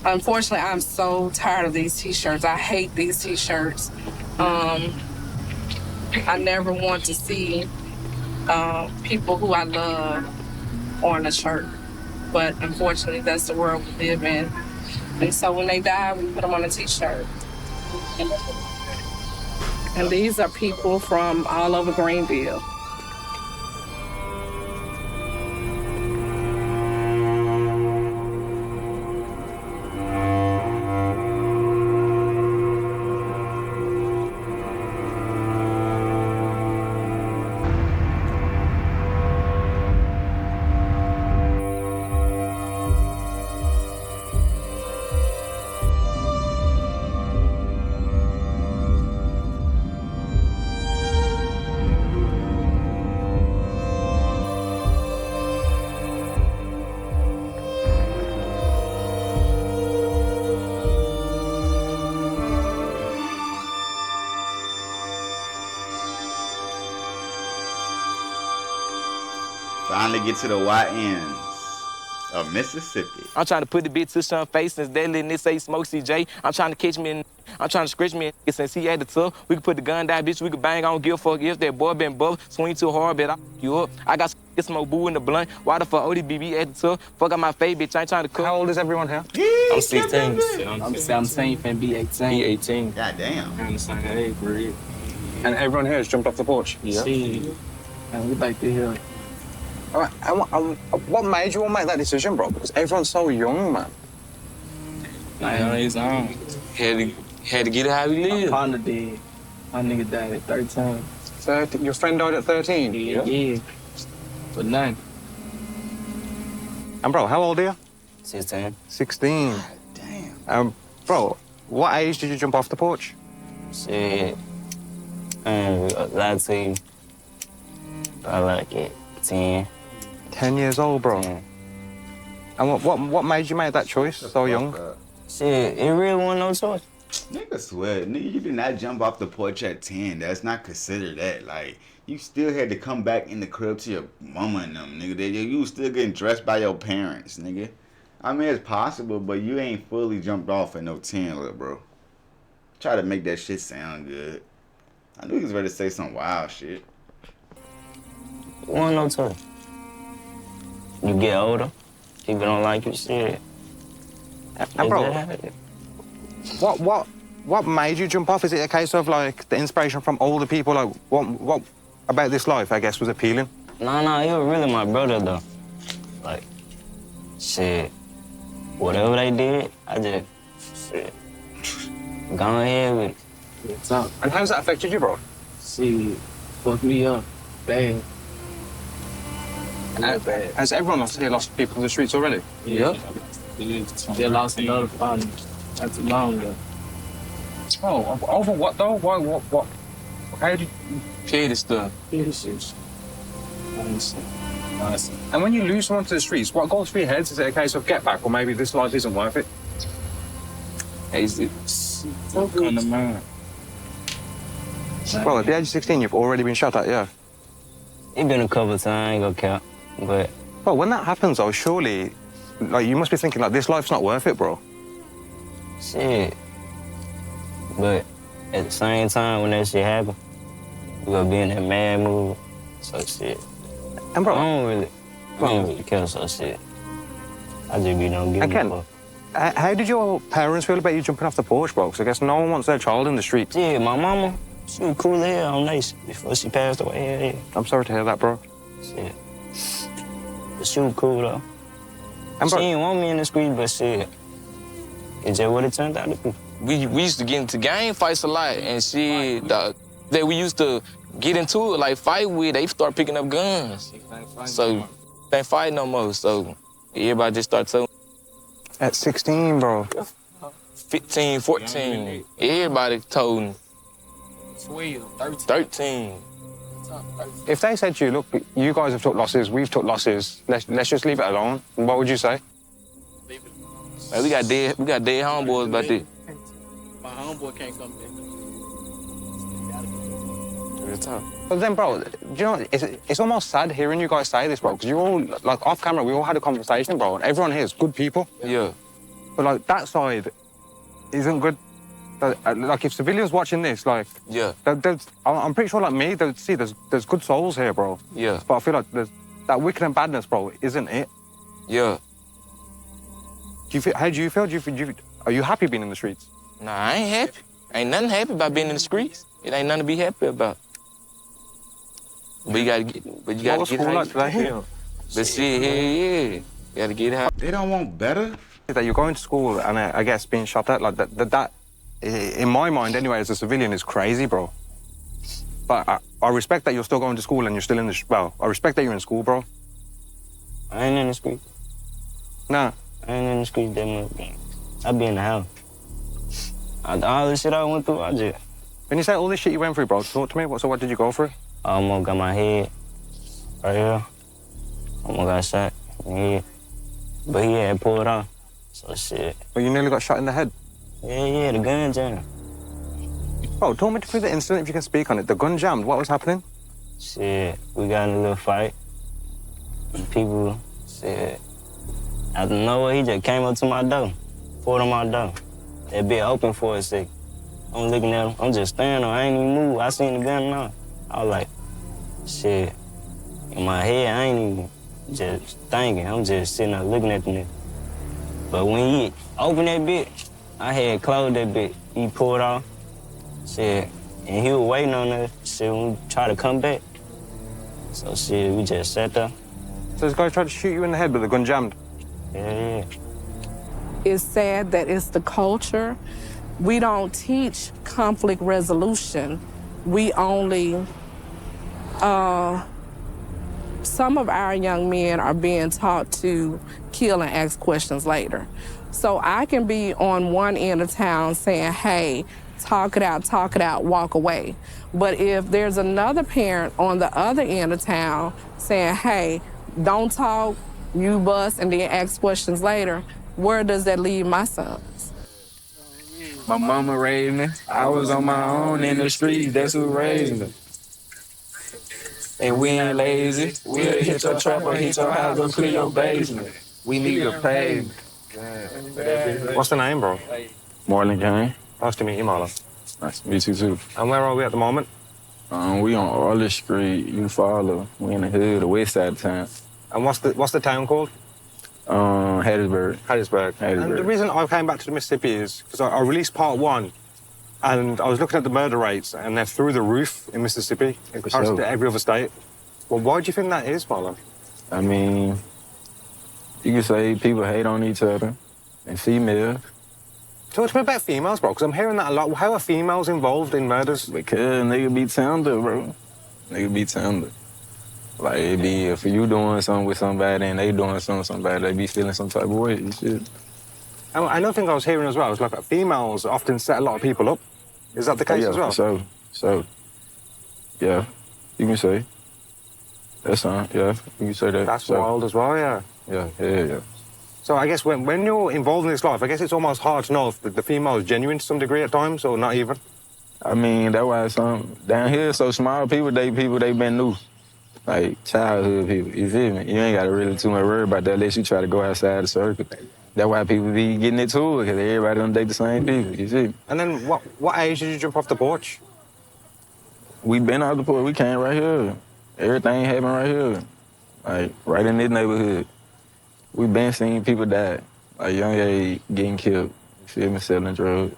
[SPEAKER 9] unfortunately, I'm so tired of these T-shirts. I hate these T-shirts. I never want to see people who I love on a shirt. But unfortunately, that's the world we live in. And so when they die, we put them on a T-shirt. And these are people from all over Greenville.
[SPEAKER 1] Finally get to the YNs of Mississippi.
[SPEAKER 13] I'm trying to put the bitch to some face since they letting this say smoke CJ. I'm trying to catch me I'm trying to scratch me since he had the tough. We can put the gun down, bitch. We can bang. I don't give a fuck if that boy been buff. Swing too hard, bet I you up. I got smoke boo in the blunt. Why the fuck ODBB at the tough? Fuck out my face, bitch. I ain't trying to cook.
[SPEAKER 2] How old is everyone here?
[SPEAKER 13] I'm 16.
[SPEAKER 6] I'm 17, finna be 18.
[SPEAKER 13] He 18.
[SPEAKER 1] God damn.
[SPEAKER 6] I'm the same age, for real.
[SPEAKER 2] And everyone here has jumped off the porch?
[SPEAKER 6] Yeah. And we like to hear.
[SPEAKER 2] All right, and what made you all make that decision, bro? Because everyone's so young, man.
[SPEAKER 6] Like on his own.
[SPEAKER 13] Had to get it how we live.
[SPEAKER 6] My partner did. My nigga died at 13.
[SPEAKER 2] Your friend died at 13?
[SPEAKER 6] Yeah. For nothing.
[SPEAKER 2] And bro, how old are you?
[SPEAKER 6] 16.
[SPEAKER 2] 16. God damn. Bro, what age did you jump off the porch?
[SPEAKER 6] Shit. I'd say I like it. 10.
[SPEAKER 2] 10 years old, bro. 10. And what made you make that choice so young?
[SPEAKER 6] Shit, it really wasn't no choice.
[SPEAKER 1] Nigga swear, nigga, you did not jump off the porch at 10. That's not considered that. Like, you still had to come back in the crib to your mama and them, nigga. You was still getting dressed by your parents, nigga. I mean, it's possible, but you ain't fully jumped off at no 10, little bro. Try to make that shit sound good. I knew he was ready to say some wild shit.
[SPEAKER 6] Wasn't no choice. You get older, people don't like you, shit.
[SPEAKER 2] And bro, what made you jump off? Is it a case of like the inspiration from older people? Like what about this life, I guess, was appealing?
[SPEAKER 6] Nah, he was really my brother though. Like, shit, whatever they did, I just, shit, go ahead with it.
[SPEAKER 2] What's up? And how's that affected you, bro?
[SPEAKER 6] See, fucked me up, bad.
[SPEAKER 2] Bad. Has everyone here lost people in the streets already?
[SPEAKER 6] Yep. They lost another partner. That's long ago.
[SPEAKER 2] Oh, over what though? Why? What? How did you?
[SPEAKER 13] Petty stuff.
[SPEAKER 6] Petty shit.
[SPEAKER 2] And when you lose someone to the streets, what goes through your heads? Is it a case of get back, or maybe this life isn't worth it?
[SPEAKER 6] It's on the mind.
[SPEAKER 2] Well, at the age of 16, you've already been shot at, yeah.
[SPEAKER 6] It been a couple of times, I ain't gonna count, but.
[SPEAKER 2] Well, when that happens, though, surely, like, you must be thinking, like, this life's not worth it, bro.
[SPEAKER 6] Shit. But at the same time, when that shit happen, we gonna be in that mad mood. So shit.
[SPEAKER 2] And bro,
[SPEAKER 6] I don't really care, so shit. I just be don't give a fuck.
[SPEAKER 2] How did your parents feel about you jumping off the porch, bro? Because I guess no one wants their child in the street.
[SPEAKER 6] Yeah, my mama, she was cool as hell on nice before she passed away. Yeah.
[SPEAKER 2] I'm sorry to hear that, bro.
[SPEAKER 6] Shit. But she was cool, though.
[SPEAKER 2] And bro,
[SPEAKER 6] she didn't want me in the street, but shit, it's just what it turned out to be.
[SPEAKER 13] We used to get into gang fights a lot, and shit, that we used to get into it, like fight with, they start picking up guns. So, they ain't fight no more, so everybody just start telling.
[SPEAKER 2] At 16, bro.
[SPEAKER 13] 15, 14, everybody told me.
[SPEAKER 6] 12,
[SPEAKER 13] 13.
[SPEAKER 2] If they said to you, look, you guys have took losses, we've took losses, let's just leave it alone, what would you say?
[SPEAKER 13] Man, we got dead homeboys about this.
[SPEAKER 6] My homeboy can't come back.
[SPEAKER 2] But then, bro, do you know, it's almost sad hearing you guys say this, bro, because you're all, like, off camera, we all had a conversation, bro, and everyone here is good people.
[SPEAKER 13] Yeah.
[SPEAKER 2] But, like, that side isn't good. Like, if civilians watching this, like...
[SPEAKER 13] Yeah.
[SPEAKER 2] I'm pretty sure, like me, they'll see there's good souls here, bro.
[SPEAKER 13] Yeah.
[SPEAKER 2] But I feel like that wicked and badness, bro, isn't it?
[SPEAKER 13] Yeah.
[SPEAKER 2] How do you feel? Are you happy being in the streets?
[SPEAKER 13] Nah, I ain't happy. Ain't nothing happy about being in the streets. It ain't nothing to be happy about. But you gotta get
[SPEAKER 2] like today?
[SPEAKER 13] But shit, yeah. You gotta get out.
[SPEAKER 1] They don't want better?
[SPEAKER 2] That you're going to school and I guess being shot at, like that, in my mind anyway, as a civilian, is crazy, bro. But I respect that you're still going to school and you're still in the, well, I respect that you're in school, bro.
[SPEAKER 6] I ain't in the street.
[SPEAKER 2] Nah.
[SPEAKER 6] I ain't in the street that much. I be in the house. All this shit I went through, I just...
[SPEAKER 2] When you say all this shit you went through, bro, talk to me. So what did you go through?
[SPEAKER 6] I almost got my head right here. Almost got shot in the head. But he had pulled off. So shit.
[SPEAKER 2] But you nearly got shot in the head?
[SPEAKER 6] Yeah, the gun jammed.
[SPEAKER 2] Bro, talk me through the incident if you can speak on it. The gun jammed, what was happening?
[SPEAKER 6] Shit, we got in a little fight. And people said, out of nowhere, he just came up to my door, pulled on my door. That bit open for a second. I'm looking at him, I'm just staring there, I ain't even move. I seen the gun now. I was like, shit. In my head, I ain't even just thinking. I'm just sitting there looking at the nigga. But when he opened that bit, I had closed that bit. He pulled off, shit, and he was waiting on us, shit, when we try to come back. So, shit, we just sat there.
[SPEAKER 2] So this guy tried to shoot you in the head with a gun jammed?
[SPEAKER 6] Yeah.
[SPEAKER 9] It's sad that it's the culture. We don't teach conflict resolution. We only, some of our young men are being taught to kill and ask questions later. So I can be on one end of town saying, hey, talk it out, walk away. But if there's another parent on the other end of town saying, hey, don't talk, you bust, and then ask questions later, where does that leave my sons?
[SPEAKER 3] My mama raised me. I was on my own in the streets. That's who raised me. And we ain't lazy. We'll hit your trap or hit your house or clear your basement. We need to pay.
[SPEAKER 2] What's the name, bro?
[SPEAKER 3] Marlon Kane.
[SPEAKER 2] Nice to meet you, Marlon.
[SPEAKER 3] Nice to meet you, too.
[SPEAKER 2] And where are we at the moment?
[SPEAKER 3] We on Arler Street. You follow. We in the hood, the west side of town.
[SPEAKER 2] And what's the town called?
[SPEAKER 3] Hattiesburg.
[SPEAKER 2] Hattiesburg. And the reason I came back to the Mississippi is because I released part 1, and I was looking at the murder rates, and they're through the roof in Mississippi in comparison to every other state. Well, why do you think that is, Marlon?
[SPEAKER 3] I mean, you can say people hate on each other, and females.
[SPEAKER 2] Talk to me about females, bro, because I'm hearing that a lot. How are females involved in murders?
[SPEAKER 3] Because nigga be tender, bro. Nigga be tender. Like, it be if you doing something with somebody and they doing something with somebody, they be feeling some type of way and shit.
[SPEAKER 2] Another thing I was hearing as well is like females often set a lot of people up. Is that the case as well?
[SPEAKER 3] Yeah, so, yeah, you can say. That's yeah, you can say that.
[SPEAKER 2] That's wild as well, yeah.
[SPEAKER 3] Yeah.
[SPEAKER 2] So I guess when you're involved in this life, I guess it's almost hard to know if the female is genuine to some degree at times or not even.
[SPEAKER 3] I mean, that's why some down here so small people they been new. Like childhood people, you feel me? You ain't got to really too much worry about that unless you try to go outside the circle. That's why people be getting into it, because everybody don't date the same people, you see?
[SPEAKER 2] And then what age did you jump off the porch?
[SPEAKER 3] We been off the porch, we came right here. Everything happened right here, like right in this neighborhood. We been seeing people die, like young age, getting killed, you feel me, selling drugs.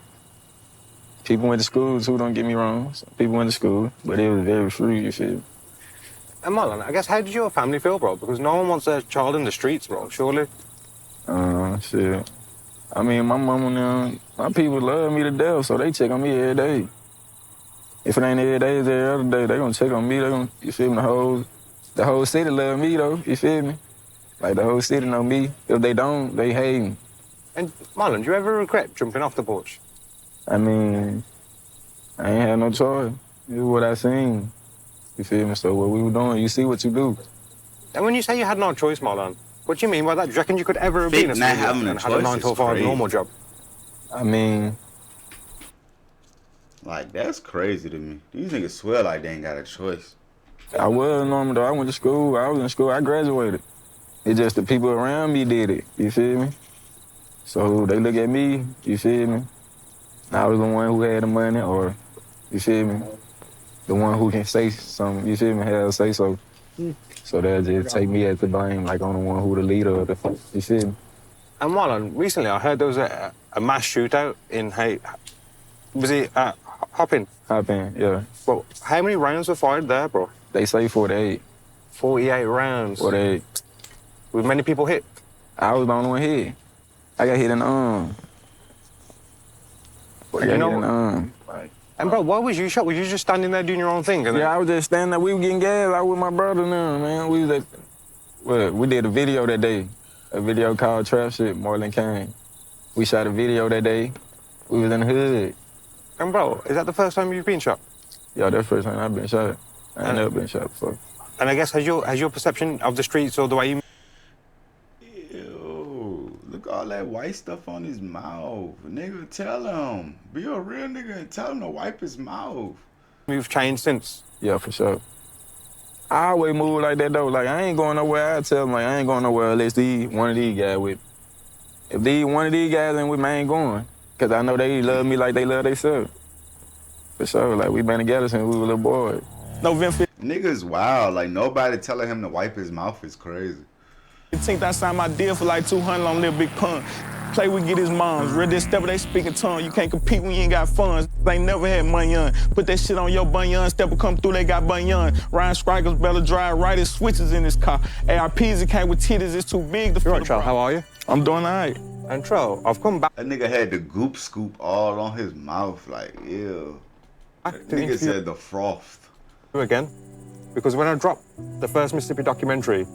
[SPEAKER 3] People went to school too, don't get me wrong. Some people went to school, but it was very free, you feel me?
[SPEAKER 2] And Marlon, I guess, how did your family feel, bro? Because no one wants their child in the streets, bro, surely?
[SPEAKER 3] Shit. I mean, my mama now, my people love me to death, so they check on me every day. If it ain't every day, it's every other day. They gonna check on me, they gonna, you feel me, the whole city love me, though, you feel me? Like, the whole city know me. If they don't, they hate me.
[SPEAKER 2] And, Marlon, do you ever regret jumping off the porch?
[SPEAKER 3] I mean, I ain't had no choice. This is what I seen. You feel me? So what we were doing, you see what you do.
[SPEAKER 2] And when you say you had no choice, Marlon, what do you mean by that? Do you reckon you could ever have been a civilian and had a 9 to 5 normal job?
[SPEAKER 3] I mean...
[SPEAKER 1] Like, that's crazy to me. These niggas swear like they ain't got a choice.
[SPEAKER 3] I was normal, though. I went to school. I was in school. I graduated. It's just the people around me did it. You feel me? So they look at me. You feel me? I was the one who had the money, or, you feel me? The one who can say something, you feel me, have a say so. So they'll just take me as the blame, like I'm the one who the leader of the, you feel me?
[SPEAKER 2] And Marlon, recently I heard there was a mass shootout in, was it Hoppin?
[SPEAKER 3] Hoppin, yeah.
[SPEAKER 2] Well, how many rounds were fired there, bro?
[SPEAKER 3] They say 48.
[SPEAKER 2] 48 rounds?
[SPEAKER 3] 48.
[SPEAKER 2] With many people hit?
[SPEAKER 3] I was the only one hit. I got hit in the arm.
[SPEAKER 2] And bro, why was you shot? Were you just standing there doing your own thing?
[SPEAKER 3] Yeah, I was just standing there. We were getting gas out with my brother now, man. We was at, we did a video that day. A video called Trap Shit, Marlon Kane. We shot a video that day. We was in the hood.
[SPEAKER 2] And bro, is that the first time you've been shot?
[SPEAKER 3] Yeah, that's the first time I've been shot. I ain't never been shot before.
[SPEAKER 2] And I guess, has your perception of the streets or the way you...
[SPEAKER 1] Ew, look all that white stuff on his mouth. Nigga, tell him. Be a real nigga and tell him to wipe his mouth.
[SPEAKER 2] You've changed since?
[SPEAKER 3] Yeah, for sure. I always move like that though. Like I ain't going nowhere. I tell them like I ain't going nowhere unless one of these guys with me. If one of these guys ain't with me, I ain't going. Cause I know they love me like they love themselves. For sure. Like we been together since we were little boys.
[SPEAKER 10] November
[SPEAKER 1] Niggas wild. Like nobody telling him to wipe his mouth is crazy.
[SPEAKER 10] 15th, I signed my deal for like 200 on Lil Big Pun. Play with get his moms. Real this step, they speaking tongue. You can't compete when you ain't got funds. They never had money on. Put that shit on your bunion. Step will come through, they got bunion. Ryan Strikers better drive right as switches in this car. ARPs, it came with titties, it's too big to fit.
[SPEAKER 2] You're right, Trell, how are you?
[SPEAKER 10] I'm doing all right.
[SPEAKER 2] And Trell, I've come back.
[SPEAKER 1] That nigga had the goop scoop all on his mouth. Like, ew. Nigga said the froth.
[SPEAKER 2] Again, because when I dropped the first Mississippi documentary,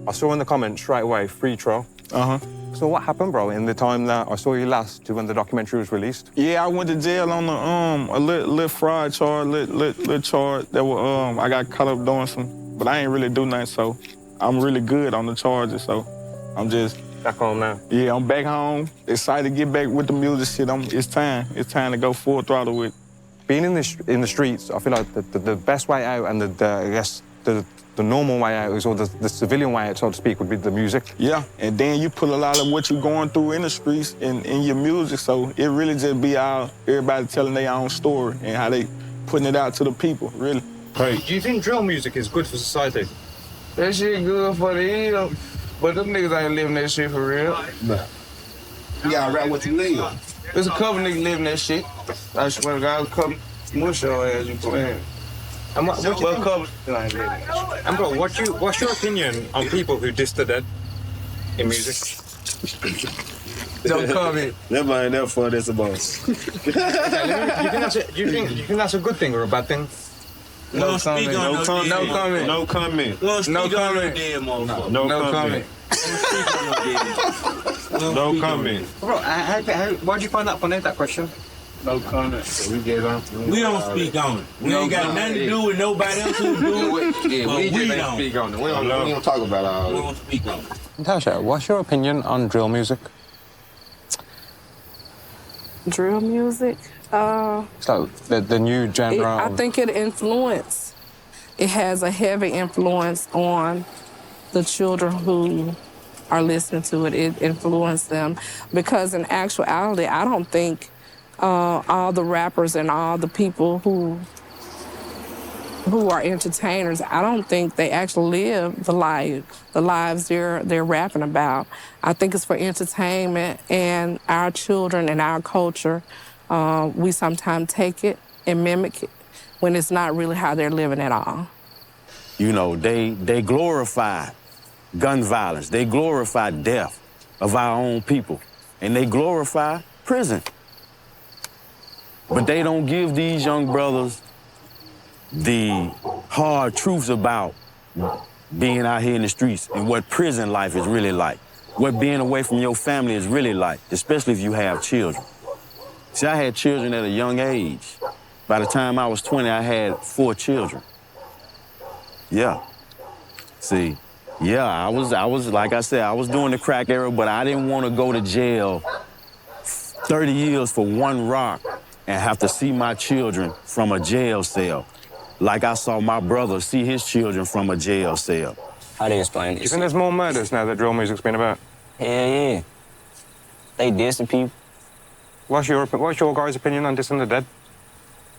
[SPEAKER 2] I saw in the comments straight away, free Trell. So what happened, bro, in the time that I saw you last to when the documentary was released?
[SPEAKER 10] Yeah, I went to jail on a little fraud charge, little charge that was, I got caught up doing some, but I ain't really do nothing, so I'm really good on the charges, so I'm just...
[SPEAKER 2] Back home now?
[SPEAKER 10] Yeah, I'm back home, excited to get back with the music shit. It's time to go full throttle with it.
[SPEAKER 2] Being in the streets, I feel like the best way out and I guess the normal way out is, or the civilian way out, so to speak, would be the music.
[SPEAKER 10] Yeah, and then you put a lot of what you're going through in the streets in your music, so it really just be everybody telling their own story and how they putting it out to the people, really.
[SPEAKER 2] Hey. Do you think drill music is good for society?
[SPEAKER 3] That shit good for the hill, but them niggas ain't living that shit for real.
[SPEAKER 8] Nah. You gotta rap what you live.
[SPEAKER 3] There's a couple niggas living that shit. I swear to God, a couple mush your ass you playing.
[SPEAKER 2] And what's your opinion on people who diss the dead in music?
[SPEAKER 3] Don't comment.
[SPEAKER 8] Never ain't that fun, that's a boss.
[SPEAKER 2] Do you think that's a good thing or a bad thing?
[SPEAKER 3] No comment. No comment.
[SPEAKER 8] No comment.
[SPEAKER 3] No comment. No comment.
[SPEAKER 8] No comment.
[SPEAKER 2] Bro, why'd you find that funny, that question?
[SPEAKER 3] No comment. We get on.
[SPEAKER 14] We don't speak on it. We ain't got nothing to do with nobody else who do it.
[SPEAKER 3] Yeah, we don't speak on it. We don't talk about all
[SPEAKER 14] We don't speak on it.
[SPEAKER 2] Natasha, what's your opinion on drill music?
[SPEAKER 9] Drill music?
[SPEAKER 2] So the new genre.
[SPEAKER 9] I think it has a heavy influence on the children who are listening to it. It influenced them because in actuality, I don't think all the rappers and all the people who are entertainers, I don't think they actually live the lives they're rapping about. I think it's for entertainment, and our children and our culture, we sometimes take it and mimic it when it's not really how they're living at all.
[SPEAKER 15] You know, they glorify gun violence. They glorify death of our own people. And they glorify prison. But they don't give these young brothers the hard truths about being out here in the streets and what prison life is really like, what being away from your family is really like, especially if you have children. See, I had children at a young age. By the time I was 20, I had 4 children. Yeah. See, yeah, I was like I said, I was doing the crack era, but I didn't want to go to jail 30 years for one rock and have to see my children from a jail cell, like I saw my brother see his children from a jail cell.
[SPEAKER 6] How do you explain
[SPEAKER 2] Do
[SPEAKER 6] it?
[SPEAKER 2] you think there's more murders now that drill music's been about?
[SPEAKER 6] Hell yeah. They dissing people.
[SPEAKER 2] What's your guys' opinion on dissing the dead?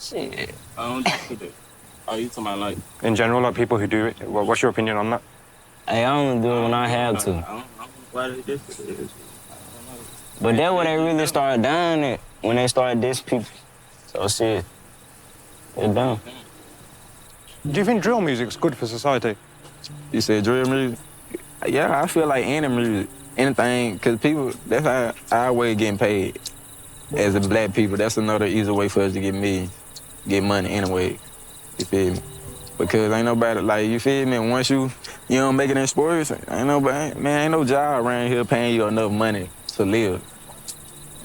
[SPEAKER 6] Shit.
[SPEAKER 14] I don't do that. Oh, you talking about like...
[SPEAKER 2] In general, like people who do it, what's your opinion on that?
[SPEAKER 6] Hey, I only do it when I have to.
[SPEAKER 14] I don't know why they diss it.
[SPEAKER 6] But that's when they really started dying it, when they started dissing people. So shit, they're done.
[SPEAKER 2] Do you think drill music's good for society?
[SPEAKER 3] You said drill music? Yeah, I feel like any music, anything, because people, that's our way of getting paid. As a black people, that's another easy way for us to get money anyway. You feel me? Because ain't nobody, like, you feel me? Once you don't make it in sports, ain't no job around here paying you enough money to live.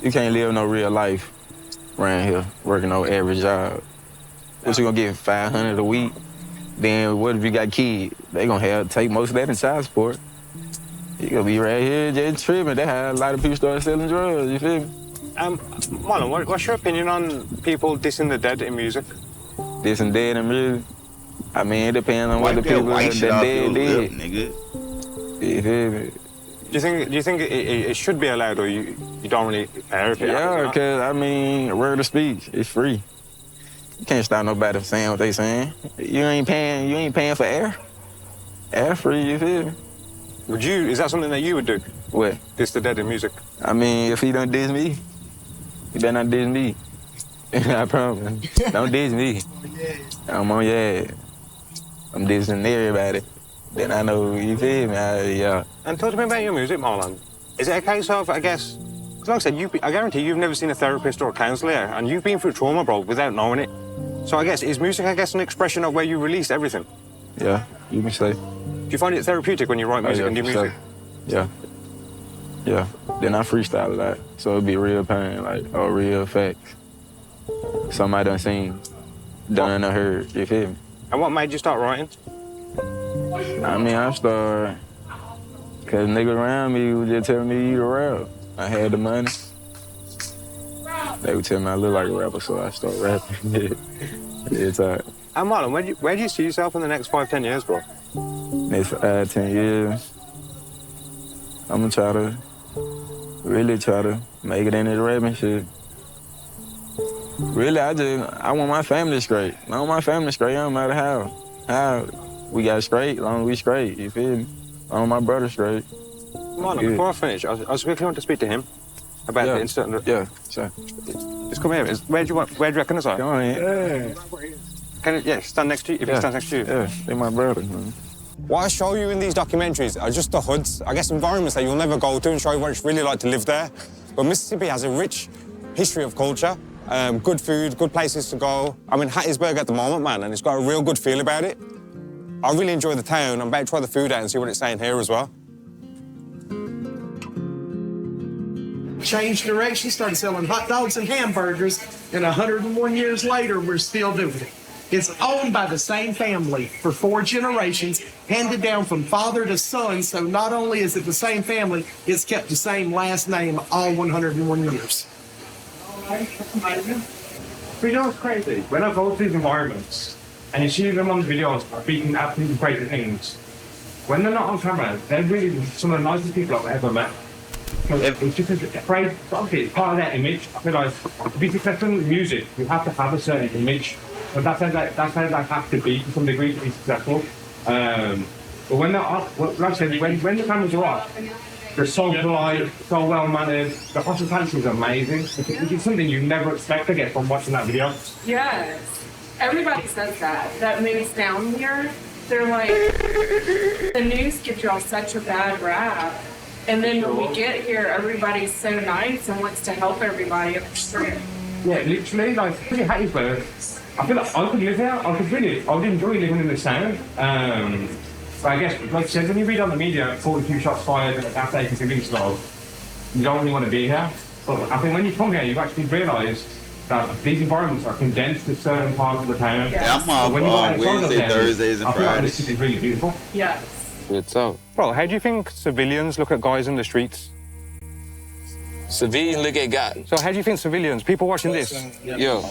[SPEAKER 3] You can't live no real life around here working no average job. What you gonna get, $500 a week? Then what if you got kids? They gonna take most of that in child support. You gonna be right here just tripping. That's how a lot of people start selling drugs, you feel me?
[SPEAKER 2] Marlon, what's your opinion on people dissing the dead in music?
[SPEAKER 3] Dissing dead in music? I mean, it depends on what the
[SPEAKER 1] Wipe that
[SPEAKER 3] people
[SPEAKER 1] white
[SPEAKER 3] that
[SPEAKER 1] shit off your
[SPEAKER 3] dead
[SPEAKER 1] lip,
[SPEAKER 3] did.
[SPEAKER 1] nigga.
[SPEAKER 3] You feel me?
[SPEAKER 2] Do you think it should be allowed, or you don't really care if it happens or
[SPEAKER 3] Yeah,
[SPEAKER 2] not?
[SPEAKER 3] because, I mean, word of speech, it's free. You can't stop nobody from saying what they saying. You ain't paying for air. Air free, you feel me?
[SPEAKER 2] Is that something that you would do?
[SPEAKER 3] What?
[SPEAKER 2] Diss the dead in music?
[SPEAKER 3] I mean, if he don't diss me, he better not diss me. I promise. Don't diss me. I'm on your ass. I'm dissing everybody. Then I know, you feel me? Yeah.
[SPEAKER 2] And talk to me about your music, Marlon. Is it a case of, I guess, 'cause like I said, I guarantee you've never seen a therapist or a counsellor, and you've been through trauma, bro, without knowing it. So I guess, is music, I guess, an expression of where you release everything?
[SPEAKER 3] Yeah, you can say.
[SPEAKER 2] Do you find it therapeutic when you write music and do music?
[SPEAKER 3] Yeah. Yeah. Then I freestyle a lot, so it'd be real pain, like, or real facts. Somebody done seen, done or heard, you feel me?
[SPEAKER 2] And what made you start writing?
[SPEAKER 3] I mean, I started, cause niggas around me was just telling me you the rapper. I had the money. They would tell me I look like a rapper, so I started rapping. It's
[SPEAKER 2] And Marlon, where do you see yourself in the next 5, 10 years, bro?
[SPEAKER 3] next 10 years, I'm gonna try to really make it in this rapping shit. Really, I want my family straight. I want my family straight, no matter how we got straight, as long as we straight, you feel me? I want my brother straight.
[SPEAKER 2] Marlon, before I finish, I just quickly want to speak to him about the incident.
[SPEAKER 3] Yeah, sure.
[SPEAKER 2] Just come here. Where do you reckon it's like?
[SPEAKER 3] Come on in.
[SPEAKER 2] Stand next to you. If he stands next to you.
[SPEAKER 3] Yeah, they're my brother, man.
[SPEAKER 2] What I show you in these documentaries are just the hoods, I guess environments that you'll never go to and show you what it's really like to live there. But Mississippi has a rich history of culture, good food, good places to go. I'm in Hattiesburg at the moment, man, and it's got a real good feel about it. I really enjoy the town. I'm about to try the food out and see what it's saying here as well.
[SPEAKER 16] Changed direction, started selling hot dogs and hamburgers, and 101 years later, we're still doing it. It's owned by the same family for 4 generations, handed down from father to son, so not only is it the same family, it's kept the same last name all 101 years.
[SPEAKER 17] But you know what's crazy? When I go to these environments, and you see them on the videos speaking absolutely crazy things, when they're not on camera, they're really some of the nicest people I've ever met. It's just afraid, obviously it's part of that image. I feel like to be successful in music, you have to have a certain image. But that's how they have to be to some degree to be successful. But when they're off, like I said, when the cameras are off, they're so polite, so well-mannered. The hospitality is amazing. It's something you never expect to get from watching that video.
[SPEAKER 9] Yes. Everybody says that. That moves down here. They're like, the news gives y'all such a bad rap. And then when we get here, everybody's so nice and wants to help everybody.
[SPEAKER 17] Yeah, literally, like, pretty Hattiesburg. I feel like I could live here. I would enjoy living in this town. But I guess, like I said, when you read on the media, 42 shots fired and after 80 civilians killed, you don't really want to be here. But I think when you come here, you actually realise that these environments are condensed to certain parts of the town.
[SPEAKER 1] Yeah, I'm off on Wednesday, Thursdays, and
[SPEAKER 17] I feel like
[SPEAKER 1] Fridays.
[SPEAKER 17] this city is really beautiful.
[SPEAKER 9] Yes.
[SPEAKER 2] It's up. Bro, how do you think civilians look at guys in the streets?
[SPEAKER 13] Civilians look at God.
[SPEAKER 2] So how do you think civilians, people watching this,
[SPEAKER 13] Yeah.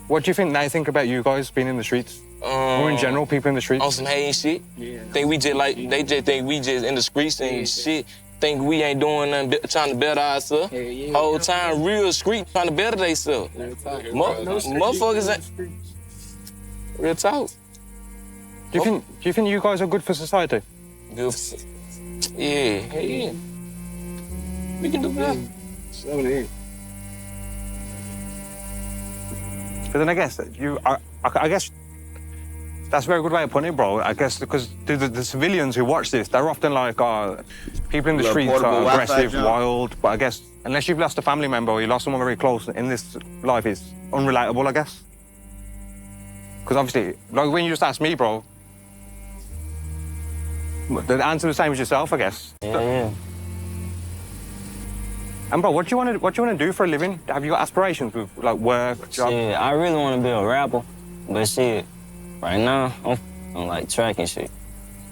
[SPEAKER 2] what do you think they think about you guys being in the streets? Or in general, people in the streets?
[SPEAKER 13] On some hating shit. Think we just like, they just think we just in the streets and shit. Think we ain't doing nothing, trying to better ourselves. Whole time, real street trying to better themselves. Motherfuckers ain't. Real talk.
[SPEAKER 2] Do you think you guys are good for society?
[SPEAKER 13] Good for, yeah. We can do that.
[SPEAKER 2] But then I guess I guess that's a very good way of putting it, bro. I guess because the civilians who watch this, they're often like, people in the streets are aggressive, wild. But I guess unless you've lost a family member or you lost someone very close in this life, it's unrelatable, I guess. Because obviously, like when you just asked me, bro, the answer the same as yourself, I guess.
[SPEAKER 6] Yeah.
[SPEAKER 2] And bro, what do you want to do for a living? Have you got aspirations with like work, job?
[SPEAKER 6] Shit, I really want to be a rapper, but shit, right now I'm like track and shit.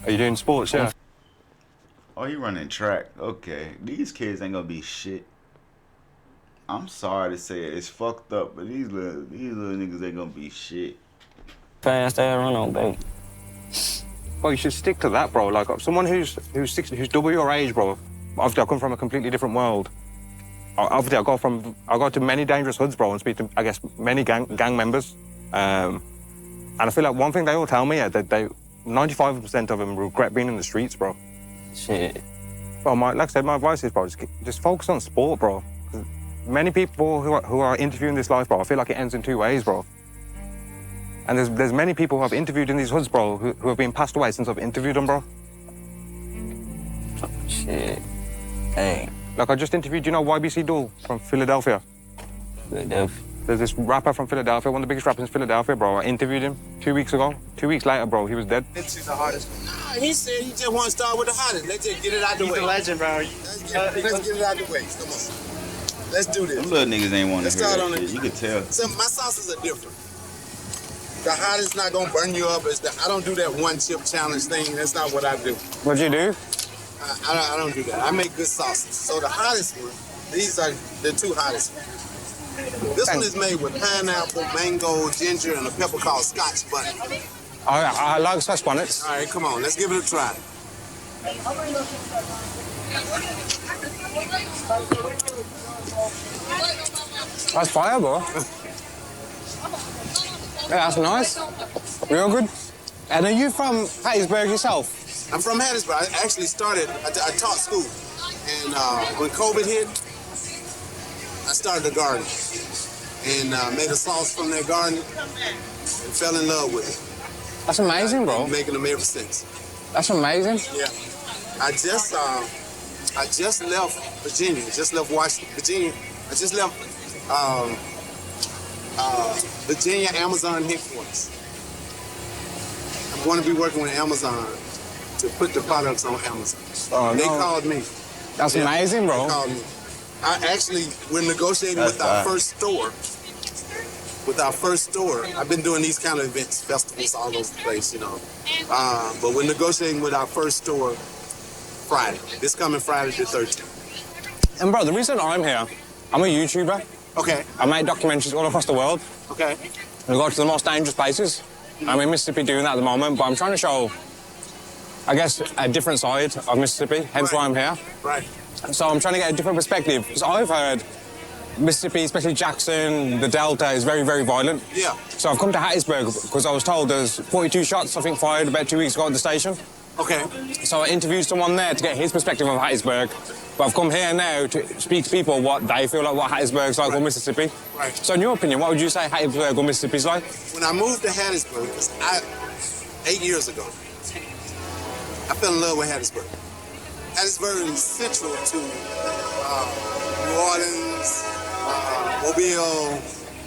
[SPEAKER 2] Are you doing sports? Yeah.
[SPEAKER 1] Oh, you running track? Okay, these kids ain't gonna be shit. I'm sorry to say it, it's fucked up, but these little niggas ain't gonna be shit.
[SPEAKER 6] Fast ass run on, baby.
[SPEAKER 2] Well, you should stick to that, bro. Like, someone who's double your age, bro. Obviously, I come from a completely different world. Obviously, I go to many dangerous hoods, bro, and speak to, I guess, many gang members. And I feel like one thing they all tell me is that 95% of them regret being in the streets, bro.
[SPEAKER 6] Shit.
[SPEAKER 2] Well, like I said, my advice is, bro, just focus on sport, bro. Many people who are interviewing this life, bro, I feel like it ends in two ways, bro. And there's many people who I've interviewed in these hoods, bro, who have been passed away since I've interviewed them, bro.
[SPEAKER 6] Shit. Hey.
[SPEAKER 2] Like, I just interviewed, you know, YBC Duel from Philadelphia?
[SPEAKER 6] Philadelphia.
[SPEAKER 2] There's this rapper from Philadelphia, one of the biggest rappers in Philadelphia, bro. I interviewed him 2 weeks ago. 2 weeks later, bro, he was dead.
[SPEAKER 8] This is the hardest. Nah, he said he just want to start with the hottest. Let's just get it out the way.
[SPEAKER 14] He's a legend, bro.
[SPEAKER 8] Let's get it out the way. Come on. Let's do this.
[SPEAKER 1] Them little niggas ain't want to
[SPEAKER 8] Let's
[SPEAKER 1] hear
[SPEAKER 8] start
[SPEAKER 1] that
[SPEAKER 8] on
[SPEAKER 1] shit.
[SPEAKER 8] it.
[SPEAKER 1] You can tell.
[SPEAKER 8] So my sauces are different. The hottest not gonna burn you up. I don't do that one chip challenge thing. That's not what I do.
[SPEAKER 2] What'd you do?
[SPEAKER 8] I don't do that. I make good sauces. So the hottest one, these are the two hottest ones. This one is made with pineapple, mango, ginger, and a pepper called Scotch bonnet.
[SPEAKER 2] I like Scotch bonnets.
[SPEAKER 8] All right, come on, let's give it a try.
[SPEAKER 2] That's fire, bro. Yeah, that's nice. Real good. And are you from Hattiesburg yourself?
[SPEAKER 8] I'm from Hattiesburg. I actually started, I taught school. And when COVID hit, I started a garden. And made a sauce from that garden and fell in love with it.
[SPEAKER 2] That's amazing, bro.
[SPEAKER 8] I've been making them ever since.
[SPEAKER 2] That's amazing.
[SPEAKER 8] Yeah. I just left Virginia, just left Washington, Virginia. I just left Virginia Amazon headquarters. I'm going to be working with Amazon to put the products on Amazon.
[SPEAKER 2] Oh,
[SPEAKER 8] They
[SPEAKER 2] no.
[SPEAKER 8] called me.
[SPEAKER 2] That's amazing, bro.
[SPEAKER 8] They called me. I actually, we're negotiating with our first store. With our first store, I've been doing these kind of events, festivals all over the place, you know. But we're negotiating with our first store Friday. This coming Friday the 13th.
[SPEAKER 2] And bro, the reason I'm here, I'm a YouTuber.
[SPEAKER 8] Okay.
[SPEAKER 2] I make documentaries all across the world.
[SPEAKER 8] Okay.
[SPEAKER 2] We go to the most dangerous places. I'm in Mississippi doing that at the moment, but I'm trying to show, I guess, a different side of Mississippi, hence why I'm here.
[SPEAKER 8] Right.
[SPEAKER 2] So I'm trying to get a different perspective, because I've heard Mississippi, especially Jackson, the Delta, is very, very violent.
[SPEAKER 8] Yeah.
[SPEAKER 2] So I've come to Hattiesburg because I was told there's 42 shots, I think, fired about 2 weeks ago at the station.
[SPEAKER 8] Okay.
[SPEAKER 2] So I interviewed someone there to get his perspective of Hattiesburg. But I've come here now to speak to people what they feel like what Hattiesburg's like or Mississippi.
[SPEAKER 8] Right.
[SPEAKER 2] So in your opinion, what would you say Hattiesburg or Mississippi's like?
[SPEAKER 8] When I moved to Hattiesburg, 8 years ago, I fell in love with Hattiesburg. Hattiesburg is central to New Orleans, Mobile.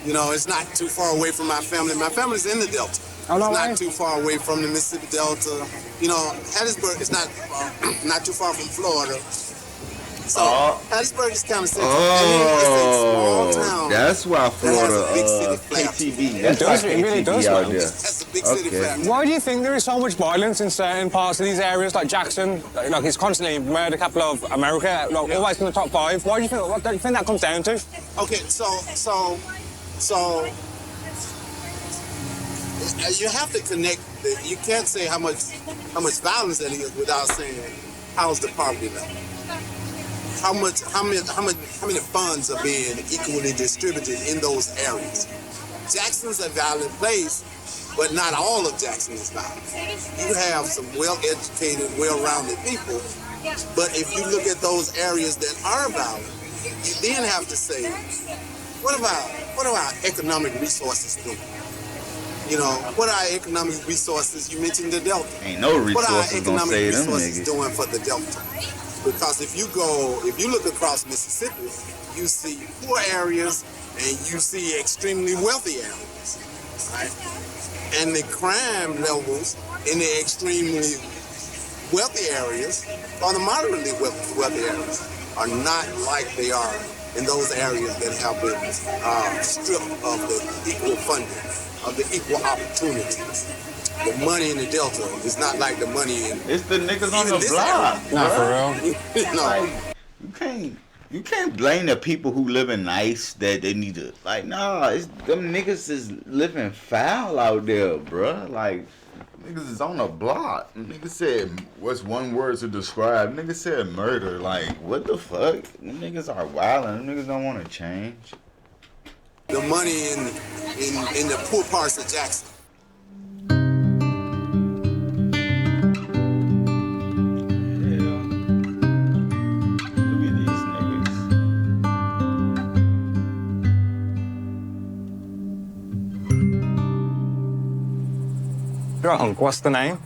[SPEAKER 8] You know, it's not too far away from my family. My family's in the Delta.
[SPEAKER 2] Oh, no
[SPEAKER 8] it's
[SPEAKER 2] way.
[SPEAKER 8] not too far away from the Mississippi Delta. You know, Hattiesburg is not too far from Florida. So Hattiesburg is kind of central.
[SPEAKER 1] Oh,
[SPEAKER 8] and it's a small town.
[SPEAKER 1] that's why Florida
[SPEAKER 8] that has a big city flair.
[SPEAKER 1] KTV.
[SPEAKER 2] It does,
[SPEAKER 1] why
[SPEAKER 2] it really
[SPEAKER 1] KTV
[SPEAKER 2] does,
[SPEAKER 1] out
[SPEAKER 2] man.
[SPEAKER 1] there.
[SPEAKER 8] That's a big city flair.
[SPEAKER 2] Why do you think there is so much violence in certain parts of these areas, like Jackson? Like it's constantly murder capital of America, like always in the top 5. Why do you think? What do you think that comes down to?
[SPEAKER 8] Okay, so you have to connect. You can't say how much violence that is without saying how's the poverty level. How many funds are being equally distributed in those areas? Jackson's a violent place, but not all of Jackson is violent. You have some well-educated, well-rounded people, but if you look at those areas that are violent, you then have to say, what are our economic resources doing? You know, what are our economic resources? You mentioned the Delta.
[SPEAKER 1] Ain't no
[SPEAKER 8] What are our
[SPEAKER 1] resources gonna
[SPEAKER 8] economic
[SPEAKER 1] save them
[SPEAKER 8] resources
[SPEAKER 1] niggas.
[SPEAKER 8] doing for the Delta? Because if you look across Mississippi, you see poor areas and you see extremely wealthy areas, right? And the crime levels in the extremely wealthy areas or the moderately wealthy areas are not like they are in those areas that have been stripped of the equal funding, of the equal opportunities. The money in the Delta is not like the money in...
[SPEAKER 1] It's the niggas on
[SPEAKER 8] even
[SPEAKER 1] the
[SPEAKER 8] this
[SPEAKER 1] block.
[SPEAKER 8] area.
[SPEAKER 2] Nah, for real.
[SPEAKER 8] No.
[SPEAKER 1] You can't. You can't blame the people who living nice that they need to, like, nah, it's, them niggas is living foul out there, bruh. Like, niggas is on the block. Niggas said, what's one word to describe? Niggas said murder. Like, what the fuck? Them niggas are wild and them niggas don't want to change.
[SPEAKER 8] The money in the poor parts of Jackson.
[SPEAKER 2] Right, Uncle, what's the name?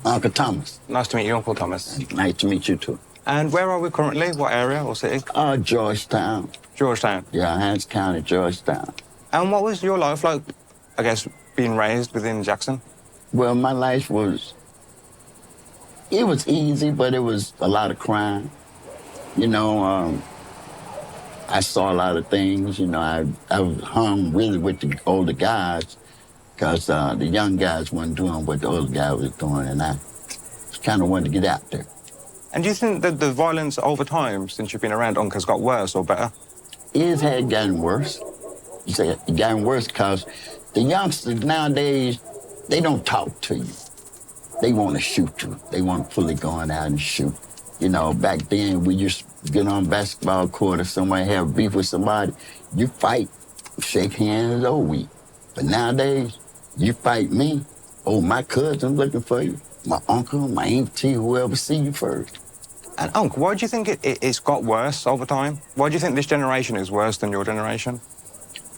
[SPEAKER 18] Uncle Thomas.
[SPEAKER 2] Nice to meet you, Uncle Thomas.
[SPEAKER 18] Nice to meet you, too.
[SPEAKER 2] And where are we currently? What area or city?
[SPEAKER 18] Georgetown.
[SPEAKER 2] Georgetown?
[SPEAKER 18] Yeah, Hines County, Georgetown.
[SPEAKER 2] And what was your life like, I guess, being raised within Jackson?
[SPEAKER 18] Well, my life was... It was easy, but it was a lot of crime. You know, I saw a lot of things. You know, I was hung really with the older guys because the young guys weren't doing what the older guy was doing, and I kind of wanted to get out there.
[SPEAKER 2] And do you think that the violence over time, since you've been around, Unc, has got worse or better?
[SPEAKER 18] It had gotten worse. You say it gotten worse because the youngsters nowadays, they don't talk to you. They want to shoot you. They want to fully go out and shoot. You know, back then, we used to get on basketball court or somewhere, have beef with somebody, you fight, shake hands, oh, we. But nowadays, you fight me, oh, my cousin looking for you, my uncle, my auntie, whoever see you first.
[SPEAKER 2] And, Unc, why do you think it's got worse over time? Why do you think this generation is worse than your generation?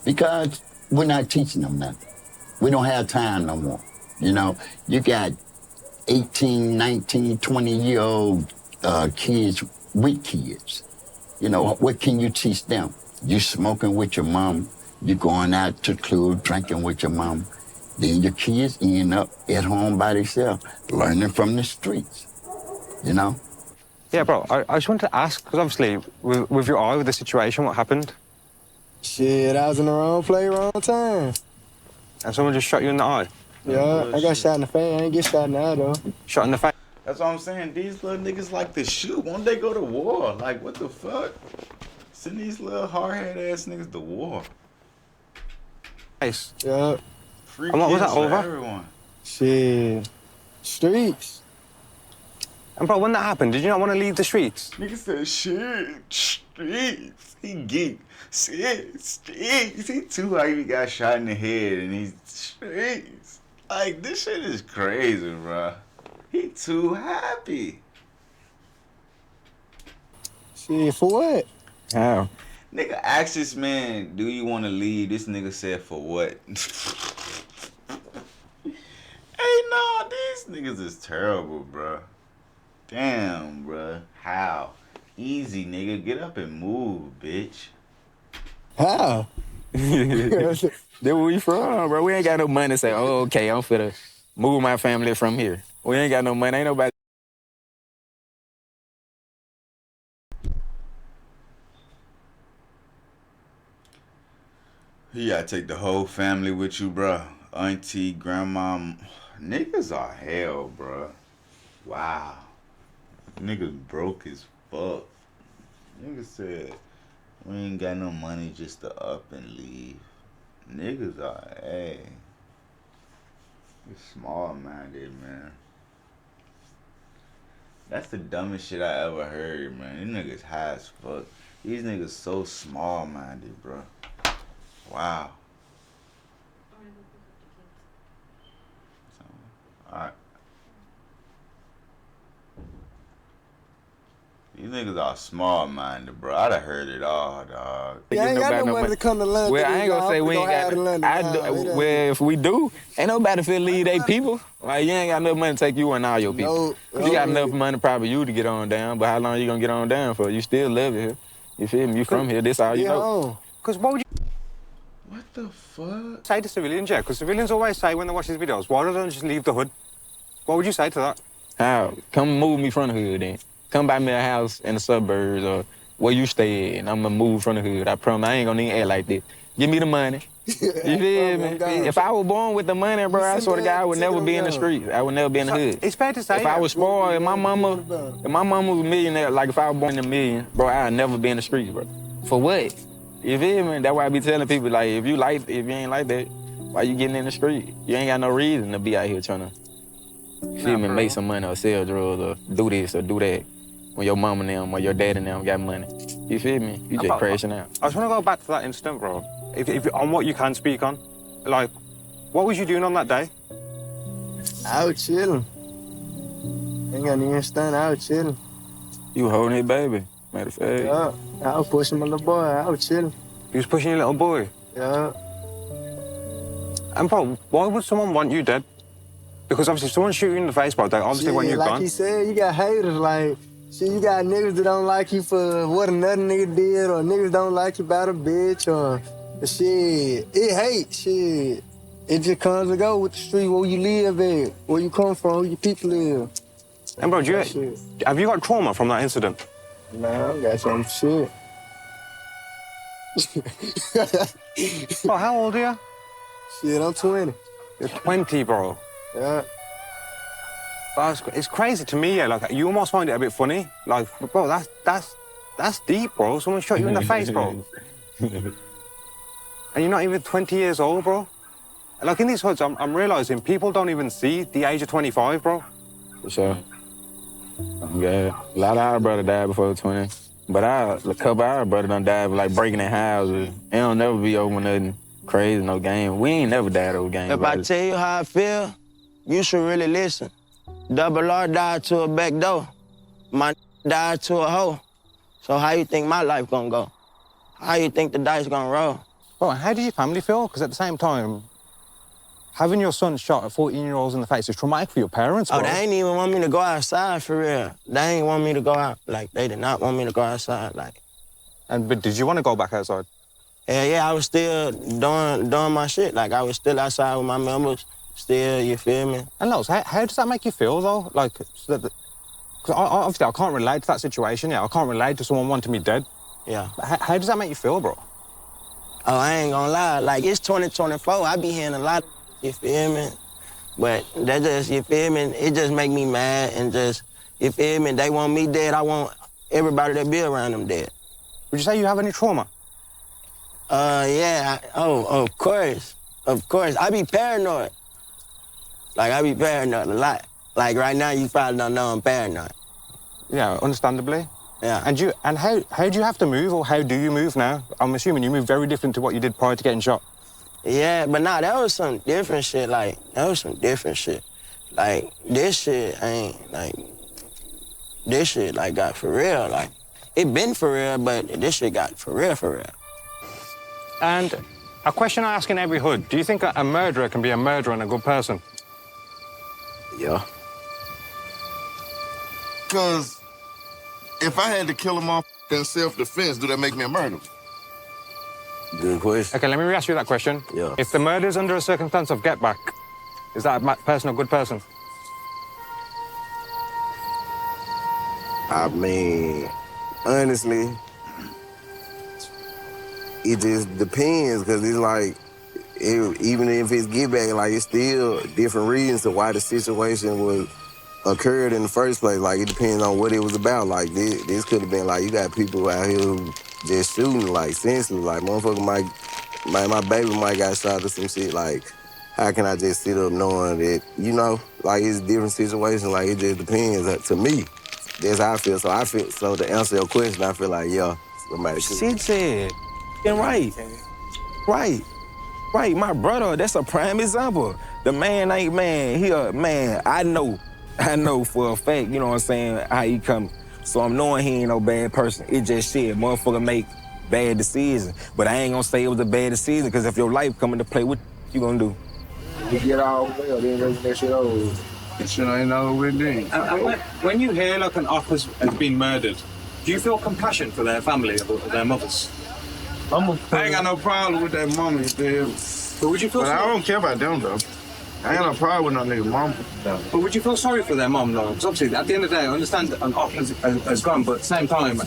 [SPEAKER 18] Because we're not teaching them nothing. We don't have time no more. You know, you got 18, 19, 20-year-old kids, weak kids. You know, what can you teach them? You smoking with your mom, you going out to the club, drinking with your mom. Then your kids end up at home by themselves, learning from the streets, you know?
[SPEAKER 2] Yeah, bro, I just wanted to ask, because obviously, with your eye, with the situation, what happened?
[SPEAKER 19] Shit, I was in the wrong place, wrong time.
[SPEAKER 2] And someone just shot you in the eye?
[SPEAKER 19] Yeah, I got shot in the face. I ain't get shot in the eye, though.
[SPEAKER 2] Shot in the face?
[SPEAKER 1] That's what I'm saying. These little niggas like to shoot. Won't they go to war? Like, what the fuck? Send these little hard-head ass niggas to war.
[SPEAKER 2] Nice.
[SPEAKER 19] Yeah.
[SPEAKER 1] Free
[SPEAKER 2] And what was
[SPEAKER 1] kids
[SPEAKER 2] that
[SPEAKER 1] for
[SPEAKER 2] over?
[SPEAKER 1] everyone.
[SPEAKER 19] Shit. Streets.
[SPEAKER 2] And bro, when that happened, did you not want to leave the streets?
[SPEAKER 1] Nigga said, shit, streets. He geek. Shit, streets. He too high. He got shot in the head and he's streets. Like, this shit is crazy, bro. He too happy.
[SPEAKER 19] Shit, for what?
[SPEAKER 2] How?
[SPEAKER 1] Nigga asked this man, do you want to leave? This nigga said, for what? Hey, no, these niggas is terrible, bro. Damn, bro. How? Easy, nigga. Get up and move, bitch.
[SPEAKER 19] How?
[SPEAKER 13] That's where we from, bro. We ain't got no money to say, oh, okay, I'm finna move my family from here. We ain't got no money. Ain't nobody.
[SPEAKER 1] You gotta take the whole family with you, bro. Auntie, grandma. Niggas are hell, bro. Wow. Niggas broke as fuck. Niggas said, we ain't got no money just to up and leave. Niggas are, hey. It's small-minded, man. That's the dumbest shit I ever heard, man. These niggas high as fuck. These niggas so small-minded, bro. Wow. Alright. These niggas are small-minded, bro. I'd have heard it all, dog.
[SPEAKER 19] Yeah, I ain't got no money to come to London.
[SPEAKER 13] Well, I ain't gonna say we ain't got. Well, if we do, ain't nobody finna leave they people. Like, you ain't got enough money to take you and all your people. You got enough money probably you to get on down, but how long you gonna get on down for? You still live here. You feel me? You from here. This all you know.
[SPEAKER 2] Because what would you...
[SPEAKER 1] What the fuck?
[SPEAKER 2] Say to civilians, yeah, because civilians always say when they watch these videos, why don't they just leave the hood? What would you say to that?
[SPEAKER 13] How? Come move me from the hood then. Come buy me a house in the suburbs or where you stay at, and I'm gonna move from the hood. I promise I ain't gonna even act like this. Give me the money,
[SPEAKER 3] You feel me? If I was born with the money, bro, I swear to God, I would never be in the streets. I would never be in the hood.
[SPEAKER 2] It's fair to say.
[SPEAKER 3] If I was spoiled, if my mama was a millionaire, like if I was born in a million, bro, I'd never be in the streets, bro. For what? You feel me? That's why I be telling people, like, if you ain't like that, why you getting in the street? You ain't got no reason to be out here trying to, make some money or sell drugs or do this or do that when your mama and them or your dad and them got money. You feel me? You just crashing out.
[SPEAKER 2] I just want to go back to that incident, bro. If on what you can speak on, like, what was you doing on that day?
[SPEAKER 19] I was chilling. Ain't got any understand. I was chilling.
[SPEAKER 3] You were holding his baby, matter of fact.
[SPEAKER 19] Yeah, I was pushing my little boy. I was chilling.
[SPEAKER 2] You was pushing your little boy?
[SPEAKER 19] Yeah.
[SPEAKER 2] And bro, why would someone want you dead? Because obviously if someone's shooting you in the face, bro, they obviously want you
[SPEAKER 19] like
[SPEAKER 2] gone.
[SPEAKER 19] Like he said, you got haters, like, shit, you got niggas that don't like you for what another nigga did, or niggas don't like you about a bitch, or shit. It hate, shit. It just comes and go with the street, where you live at, where you come from, who your people live.
[SPEAKER 2] And bro, have you got trauma from that incident?
[SPEAKER 19] Nah, I got some shit.
[SPEAKER 2] Oh, how old are you?
[SPEAKER 19] Shit, I'm 20.
[SPEAKER 2] You're 20, bro.
[SPEAKER 19] Yeah.
[SPEAKER 2] It's crazy to me, yeah. Like, you almost find it a bit funny. Like, bro, that's deep, bro. Someone shot you in the face, bro. And you're not even 20 years old, bro. Like, in these hoods, I'm realizing people don't even see the age of 25, bro.
[SPEAKER 3] For sure. Yeah. A lot of our brothers died before 20. But a couple of our brothers done died for, like, breaking their houses. It don't never be over nothing crazy, no game. We ain't never died over games.
[SPEAKER 5] If I tell you how I feel, you should really listen. Double R died to a back door. My died to a hoe. So how you think my life gonna go? How you think the dice gonna roll?
[SPEAKER 2] Bro, how do your family feel? Because at the same time, having your son shot at 14-year-olds in the face is traumatic for your parents, bro.
[SPEAKER 5] Oh, they ain't even want me to go outside, for real. They ain't want me to go out. Like, they did not want me to go outside, like.
[SPEAKER 2] But did you want to go back outside?
[SPEAKER 5] Yeah, I was still doing my shit. Like, I was still outside with my members, still, you feel me?
[SPEAKER 2] And Los, how does that make you feel, though? Like, because obviously I can't relate to that situation, yeah. I can't relate to someone wanting me dead.
[SPEAKER 5] Yeah.
[SPEAKER 2] How does that make you feel, bro?
[SPEAKER 5] Oh, I ain't gonna lie. Like, it's 2024. I be hearing a lot, you feel me? But that just, you feel me? It just make me mad and just, you feel me? They want me dead. I want everybody that be around them dead.
[SPEAKER 2] Would you say you have any trauma?
[SPEAKER 5] Yeah. Of course. Of course. I be paranoid. Like, I be paranoid a lot. Like, right now, you probably don't know I'm paranoid.
[SPEAKER 2] Yeah, understandably.
[SPEAKER 5] Yeah.
[SPEAKER 2] And how do you have to move, or how do you move now? I'm assuming you move very different to what you did prior to getting shot.
[SPEAKER 5] Yeah, but nah, that was some different shit. Like, that was some different shit. Like, this shit ain't, like, this shit, like, got for real. Like, it been for real, but this shit got for real, for real.
[SPEAKER 2] And a question I ask in every hood, do you think a murderer can be a murderer and a good person?
[SPEAKER 18] Yeah.
[SPEAKER 4] Because if I had to kill him off in self-defense, do that make me a murderer?
[SPEAKER 18] Good question.
[SPEAKER 2] Okay, let me ask you that question.
[SPEAKER 18] Yeah.
[SPEAKER 2] If the murder is under a circumstance of get back, is that person a good person?
[SPEAKER 20] I mean, honestly, it just depends, because it's like, even if it's get back, like, it's still different reasons to why the situation was occurred in the first place. Like, it depends on what it was about. Like, this could have been, like, you got people out here who just shooting, like, senseless. Like, motherfucker my baby might got shot or some shit. Like, how can I just sit up knowing that, you know, like, it's a different situation. Like, it just depends. To me, that's how I feel. So to answer your question, I feel like, yeah, somebody could.
[SPEAKER 3] Shit said, right. Right, my brother, that's a prime example. The man ain't man, I know for a fact, you know what I'm saying, how he come. So I'm knowing he ain't no bad person. It just shit, motherfucker make bad decisions. But I ain't gonna say it was a bad decision, because if your life come into play, what you gonna do?
[SPEAKER 19] You get all well, then that shit over.
[SPEAKER 4] That shit ain't over with then.
[SPEAKER 2] When you hear, like, an op has been murdered, do you feel compassion for their family or their mothers?
[SPEAKER 4] I ain't got no problem with that mama still.
[SPEAKER 2] But would you feel
[SPEAKER 4] I don't care about them, though. I ain't got no problem with no nigga mama.
[SPEAKER 2] But would you feel sorry for their mom, though? Because obviously, at the end of the day, I understand that an op has gone, but at the same time,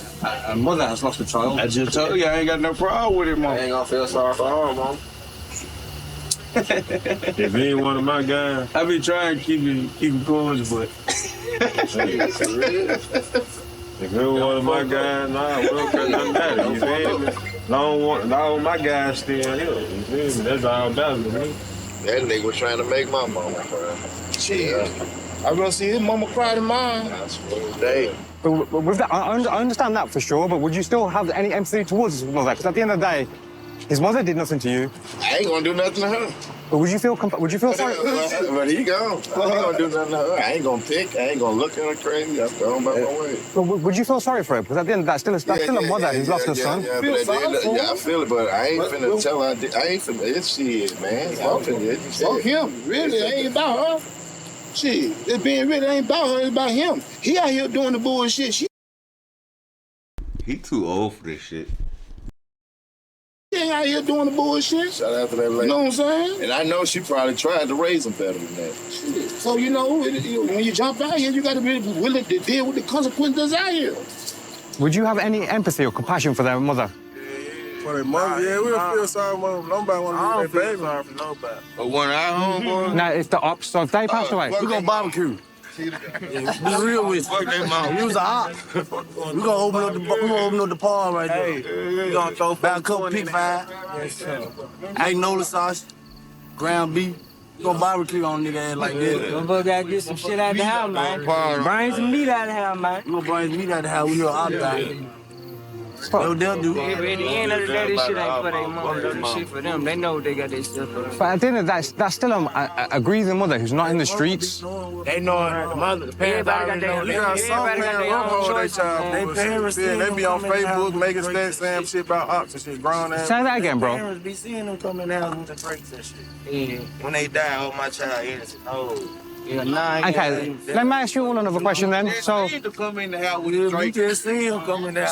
[SPEAKER 2] a mother has lost a child.
[SPEAKER 4] I just told you I ain't got no problem with it, mama.
[SPEAKER 19] I ain't gonna feel sorry for her, mom.
[SPEAKER 3] If he ain't one of my guys, I be trying to keep it cordial, but if he ain't one of my guys, nah, we don't cut nothing better. You feel me? Long my guys still here. You feel me? That's all about it, man.
[SPEAKER 8] That nigga was trying to make my mama cry. Shit. I'm gonna see his mama cry to mine. That's what day.
[SPEAKER 2] But with that, I understand that for sure, but would you still have any empathy towards his mother? Because at the end of the day, his mother did nothing to you.
[SPEAKER 8] I ain't gonna do nothing to her.
[SPEAKER 2] But would you feel sorry?
[SPEAKER 8] But he gone. I ain't gonna do nothing to her. I ain't gonna pick. I ain't gonna look at her crazy. I'm going by my way.
[SPEAKER 2] But would you feel sorry for her? Because at the end of that, that's still a mother who's lost her son.
[SPEAKER 8] Yeah, I feel it, but I ain't finna tell her. I ain't finna. It's shit, man.
[SPEAKER 11] Fuck him. Really, it ain't about her. Shit, it's being real. It ain't about her. It's about him. He out here doing the bullshit.
[SPEAKER 1] He too old for this shit.
[SPEAKER 11] He ain't out here doing the bullshit.
[SPEAKER 8] Shout out to that lady.
[SPEAKER 11] You know what I'm saying?
[SPEAKER 8] And I know she probably tried to raise him better than that.
[SPEAKER 11] Shit. So, when you jump out here, you got to be willing to deal with the consequences out here.
[SPEAKER 2] Would you have any empathy or compassion for their mother?
[SPEAKER 4] For their mother, yeah, we don't feel sorry for them. Nobody want to be their baby. Sorry for nobody.
[SPEAKER 8] But one of our homeboys.
[SPEAKER 2] No, it's the ops. So if they passed away,
[SPEAKER 14] We gonna barbecue. Be real with you. You was a op. We gonna open up the bar right there. We gonna throw back a couple pig pie. Magnolia sauce, ground beef. We gonna barbecue on nigga ass like this.
[SPEAKER 6] Motherfucker gotta get some shit out of the house, man. Bring some meat out of the house, man.
[SPEAKER 14] We gonna bring some meat out of the house. We gonna op die. No, they'll do.
[SPEAKER 6] At the end of the day, this shit ain't for their mom, though. This shit for them. They know they got their stuff for them.
[SPEAKER 2] but at the end of that, that's still a grieving mother who's not in the streets.
[SPEAKER 14] They know the mother, the parents already know.
[SPEAKER 4] You got some parents run hold their child.
[SPEAKER 14] They parents
[SPEAKER 4] they be on Facebook making stats saying shit about ops and shit, grown ass.
[SPEAKER 2] Say that again, bro.
[SPEAKER 14] Parents be seeing them coming out with the breaks and shit. Yeah. When they die, oh, my child innocent. Oh. Yeah, nah,
[SPEAKER 2] Okay, let me ask you all another question then. So,
[SPEAKER 14] to come in the house with Drake. You just see him coming out.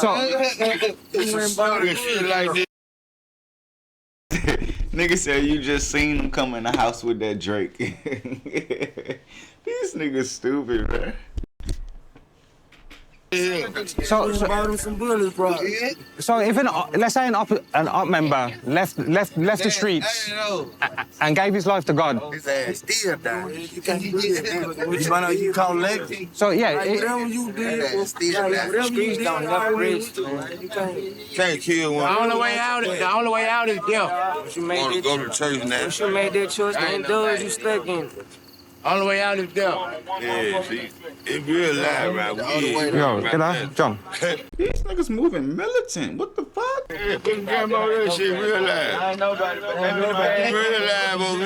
[SPEAKER 1] Nigga said you just seen him come in the house with that Drake. These niggas stupid, man.
[SPEAKER 2] so if let's say an op member left the streets and gave his life to God.
[SPEAKER 14] His ass still died. You can't do that. You call legacy.
[SPEAKER 2] So yeah,
[SPEAKER 14] whatever you did, streets don't never rest. You
[SPEAKER 8] can't kill one.
[SPEAKER 14] The only way out is death.
[SPEAKER 8] You want to go to church now?
[SPEAKER 6] Once you made that choice, they ain't doors you stuck in.
[SPEAKER 14] Only way out is death.
[SPEAKER 8] Yeah, see, it's real live, right?
[SPEAKER 2] Yo, can I, John?
[SPEAKER 1] These niggas moving militant. What the fuck?
[SPEAKER 8] Yeah, put the camera on that shit real live.
[SPEAKER 6] I ain't nobody.
[SPEAKER 8] Real live over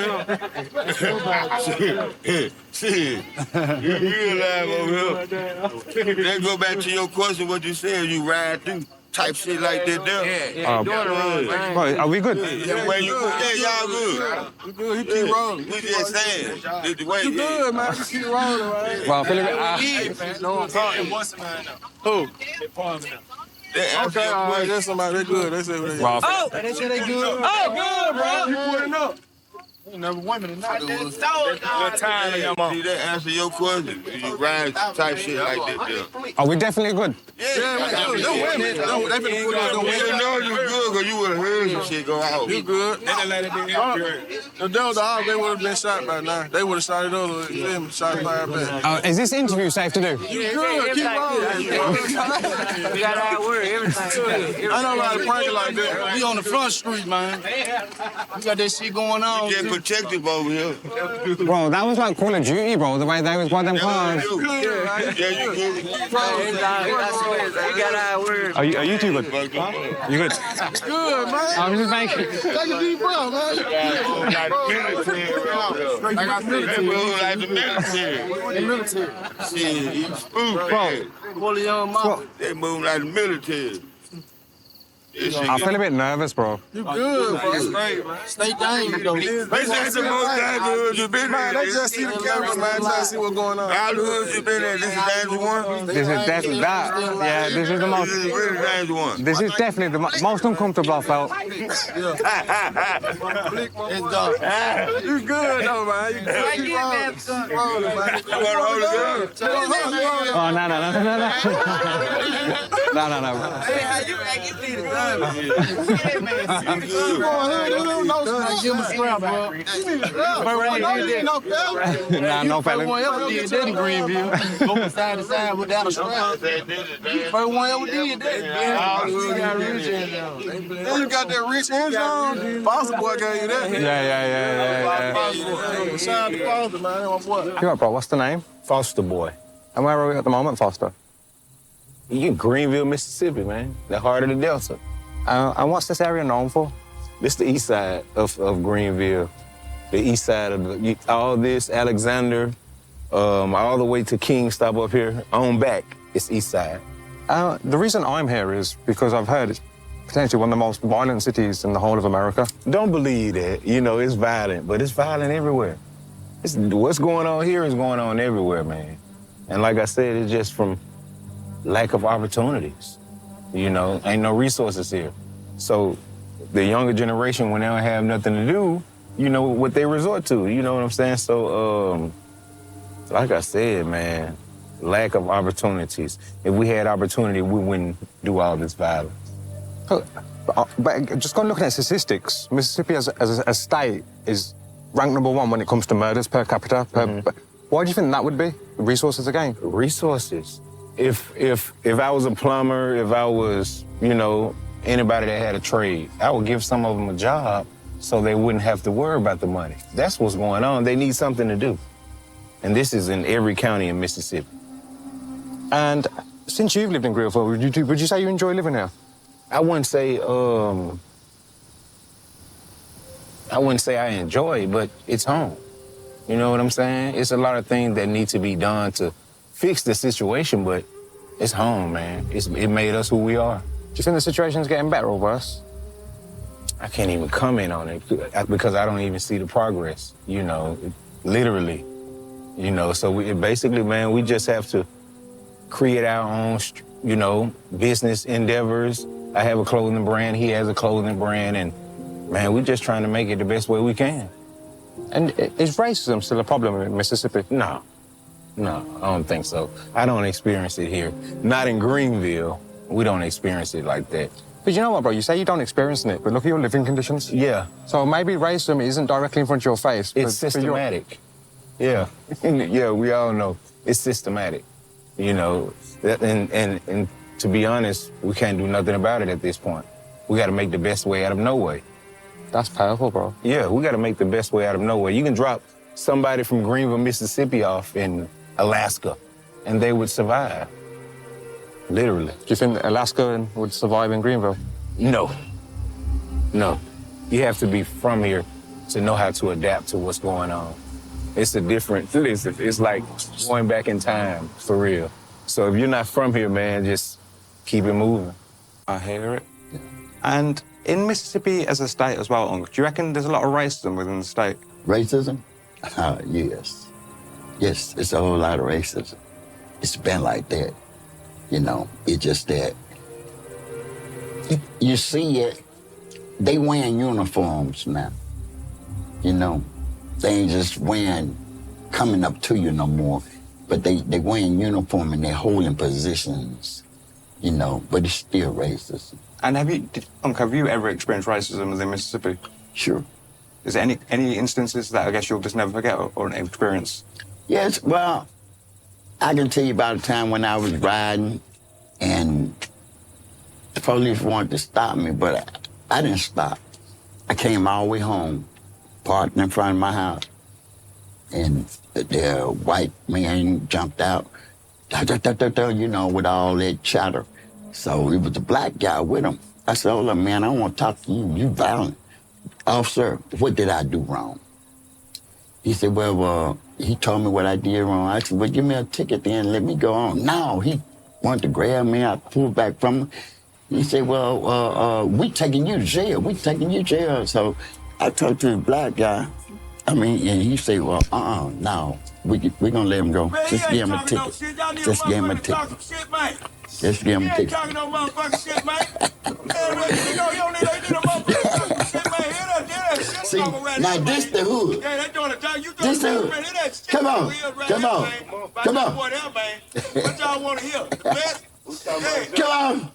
[SPEAKER 8] here. Shit. Real live over here. Let's go back to your question, what you said, you ride through. Type shit like that there.
[SPEAKER 2] Yeah, right, are we good?
[SPEAKER 8] Yeah, y'all good.
[SPEAKER 4] You good, you keep rolling.
[SPEAKER 8] We just saying.
[SPEAKER 4] You good, man. You keep rolling, man.
[SPEAKER 2] Well, Philip,
[SPEAKER 4] Who? Okay, all right, that's somebody, they good. They say what they
[SPEAKER 2] Well,
[SPEAKER 6] Oh, they say they good. Oh, good, bro.
[SPEAKER 4] You putting up.
[SPEAKER 14] You never women in that.
[SPEAKER 8] See, that answer your question. You ride type shit like that there.
[SPEAKER 2] are we definitely good?
[SPEAKER 8] Yeah, we good. Don't women. They finna put up. We didn't know you good because you would have heard some shit go out.
[SPEAKER 4] You good. If that was the odds, they would have been shot by now. They would have shot it over. Shot fire back.
[SPEAKER 2] Is this interview safe to do?
[SPEAKER 4] You good. Keep rolling.
[SPEAKER 6] You got our word, everything.
[SPEAKER 14] I know how to prank it like that. We on the front street, man. We got that shit going on.
[SPEAKER 8] Get protective over here.
[SPEAKER 2] Bro, that was like Call of Duty, bro, the way they was by them cars.
[SPEAKER 8] Yeah, you good.
[SPEAKER 6] We got our word.
[SPEAKER 2] Are you two good? You good?
[SPEAKER 14] Good, man.
[SPEAKER 2] I was just making.
[SPEAKER 14] Take a deep breath, man.
[SPEAKER 8] Like the military.
[SPEAKER 14] The military.
[SPEAKER 8] Shit, you spook.
[SPEAKER 2] Bro,
[SPEAKER 14] Pull your mouth.
[SPEAKER 8] They move like the military.
[SPEAKER 2] I feel a bit nervous, bro.
[SPEAKER 14] You good, bro. Stay down, though.
[SPEAKER 8] That's the most dangerous you been
[SPEAKER 4] Man, they just see the camera, man. Try to see what's going on.
[SPEAKER 8] All the hoods you been in, this is danger one?
[SPEAKER 2] This is definitely that. Yeah, this is the most.
[SPEAKER 8] This is really danger one.
[SPEAKER 2] This is definitely the most uncomfortable I felt.
[SPEAKER 14] It's done.
[SPEAKER 4] You good, though, man. You good. Keep rolling. Keep rolling, man.
[SPEAKER 8] You want to hold it up?
[SPEAKER 2] Oh, no. No.
[SPEAKER 14] Hey, how you act? You see the gun. Give him a strap, bro.
[SPEAKER 2] Nah, no fellas.
[SPEAKER 14] First one ever did that in Greenville. Go from side to side without a strap. First one ever did that.
[SPEAKER 11] You got that rich hands on? Foster boy gave you that.
[SPEAKER 2] Yeah.
[SPEAKER 11] Shout out to Foster, man. My boy.
[SPEAKER 2] You right, bro, what's the name?
[SPEAKER 15] Foster boy.
[SPEAKER 2] And where are we at the moment, Foster?
[SPEAKER 15] You in Greenville, Mississippi, man. The heart of the Delta.
[SPEAKER 2] And what's this area known for?
[SPEAKER 15] This the east side of Greenville. The east side of all this, Alexander, all the way to King, stop up here. On back, it's east side.
[SPEAKER 2] The reason I'm here is because I've heard it's potentially one of the most violent cities in the whole of America.
[SPEAKER 15] Don't believe that. You know, it's violent, but it's violent everywhere. What's going on here is going on everywhere, man. And like I said, it's just from lack of opportunities. You know, ain't no resources here. So the younger generation, when they don't have nothing to do, you know what they resort to. You know what I'm saying? So, like I said, man, lack of opportunities. If we had opportunity, we wouldn't do all this violence.
[SPEAKER 2] But just go looking at statistics, Mississippi as a state is ranked #1 when it comes to murders per capita. Why do you think that would be? Resources again?
[SPEAKER 15] Resources. If I was a plumber, if I was, you know, anybody that had a trade, I would give some of them a job so they wouldn't have to worry about the money. That's what's going on. They need something to do. And this is in every county in Mississippi.
[SPEAKER 2] And since you've lived in Greenville, would you say you enjoy living here?
[SPEAKER 15] I wouldn't say I enjoy it, but it's home. You know what I'm saying? It's a lot of things that need to be done to fix the situation, but it's home, man. It made us who we are.
[SPEAKER 2] Do you think the situation's getting better or worse?
[SPEAKER 15] I can't even comment on it because I don't even see the progress, you know, literally. You know, so basically, man, we just have to create our own, you know, business endeavors. I have a clothing brand, he has a clothing brand, and, man, we're just trying to make it the best way we can.
[SPEAKER 2] And is racism still a problem in Mississippi?
[SPEAKER 15] No, I don't think so. I don't experience it here. Not in Greenville. We don't experience it like that.
[SPEAKER 2] But you know what, bro? You say you don't experience it, but look at your living conditions.
[SPEAKER 15] Yeah.
[SPEAKER 2] So maybe racism isn't directly in front of your face.
[SPEAKER 15] It's systematic. Yeah. Yeah, we all know. It's systematic. You know, and to be honest, we can't do nothing about it at this point. We got to make the best way out of no way.
[SPEAKER 2] That's powerful, bro.
[SPEAKER 15] Yeah, we got to make the best way out of no way. You can drop somebody from Greenville, Mississippi off in Alaska, and they would survive. Literally.
[SPEAKER 2] Do you think Alaska would survive in Greenville?
[SPEAKER 15] No. You have to be from here to know how to adapt to what's going on. It's a different, it's like going back in time, for real. So if you're not from here, man, just keep it moving.
[SPEAKER 2] I hear it. Yeah. And in Mississippi as a state as well, do you reckon there's a lot of racism within the state?
[SPEAKER 18] Racism? Yes. Yes, it's a whole lot of racism. It's been like that. You know, it's just that you see it, they wearing uniforms now. You know, they ain't just coming up to you no more, but they wearing uniform and they're holding positions, you know, but it's still racism.
[SPEAKER 2] And have you ever experienced racism within Mississippi?
[SPEAKER 18] Sure.
[SPEAKER 2] Is there any instances that I guess you'll just never forget or experience?
[SPEAKER 18] Yes, well, I can tell you about a time when I was riding and the police wanted to stop me, but I didn't stop. I came all the way home, parked in front of my house, and the white man jumped out, you know, with all that chatter. So it was a black guy with him. I said, "Oh, look, man, I don't want to talk to you. You violent." "Officer, what did I do wrong?" He said, well, he told me what I did wrong. I said, "Well, give me a ticket then, let me go on." No, he wanted to grab me. I pulled back from him. He said, "Well, we taking you to jail. We taking you to jail." So I talked to the black guy. And he said, "Well, no, we're going to let him go. Just give him a ticket. Just give him a ticket. Just give him a ticket." See, now this the hood. This the hood. Come on. What y'all want to hear? Come on.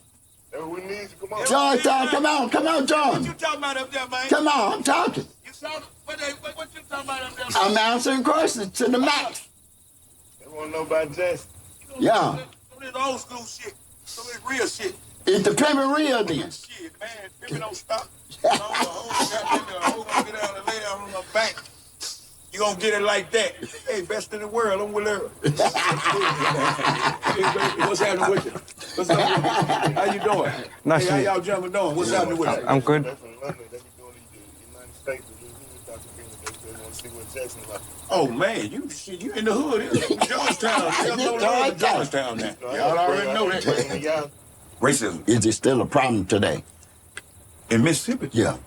[SPEAKER 18] Georgetown, come on, John.
[SPEAKER 11] What you talking about up there, man?
[SPEAKER 18] Come on, I'm talking.
[SPEAKER 11] What you talking about up there?
[SPEAKER 18] I'm answering questions to the max.
[SPEAKER 4] They want to know about Jesse.
[SPEAKER 18] Yeah.
[SPEAKER 11] Some of this old school shit. Some of this real shit.
[SPEAKER 18] Is the pimping real then?
[SPEAKER 11] Shit, man. Pimping don't stop. I'm gonna get down and lay down on my back. You gonna get it like that. Hey, best in the world, I'm with her. Hey, baby, what's happening with you? What's up with you? How you doing?
[SPEAKER 2] Nice
[SPEAKER 11] hey,
[SPEAKER 2] to
[SPEAKER 11] how y'all jumping doing? What's happening with you?
[SPEAKER 2] I'm good.
[SPEAKER 11] Oh man, you in the hood. Georgetown. Georgetown now. Y'all already know that. Racism.
[SPEAKER 18] Is it still a problem today?
[SPEAKER 11] In Mississippi?
[SPEAKER 18] Yeah.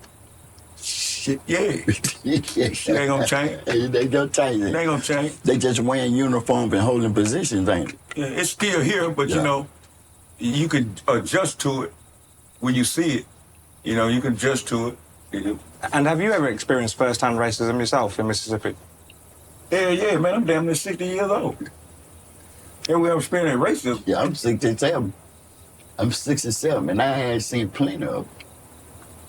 [SPEAKER 11] Shit, yeah. Shit ain't gonna change.
[SPEAKER 18] They ain't gonna change it.
[SPEAKER 11] They ain't gonna change.
[SPEAKER 18] They just wearing uniforms and holding positions, ain't it?
[SPEAKER 11] Yeah, it's still here, but you know, you can adjust to it when you see it. You know, you can adjust to it.
[SPEAKER 2] And have you ever experienced first-hand racism yourself in Mississippi?
[SPEAKER 11] Hell yeah, man. I'm damn near 60 years old. Have we ever experienced racism?
[SPEAKER 18] Yeah, I'm 67. I'm 67, and I had seen plenty of it.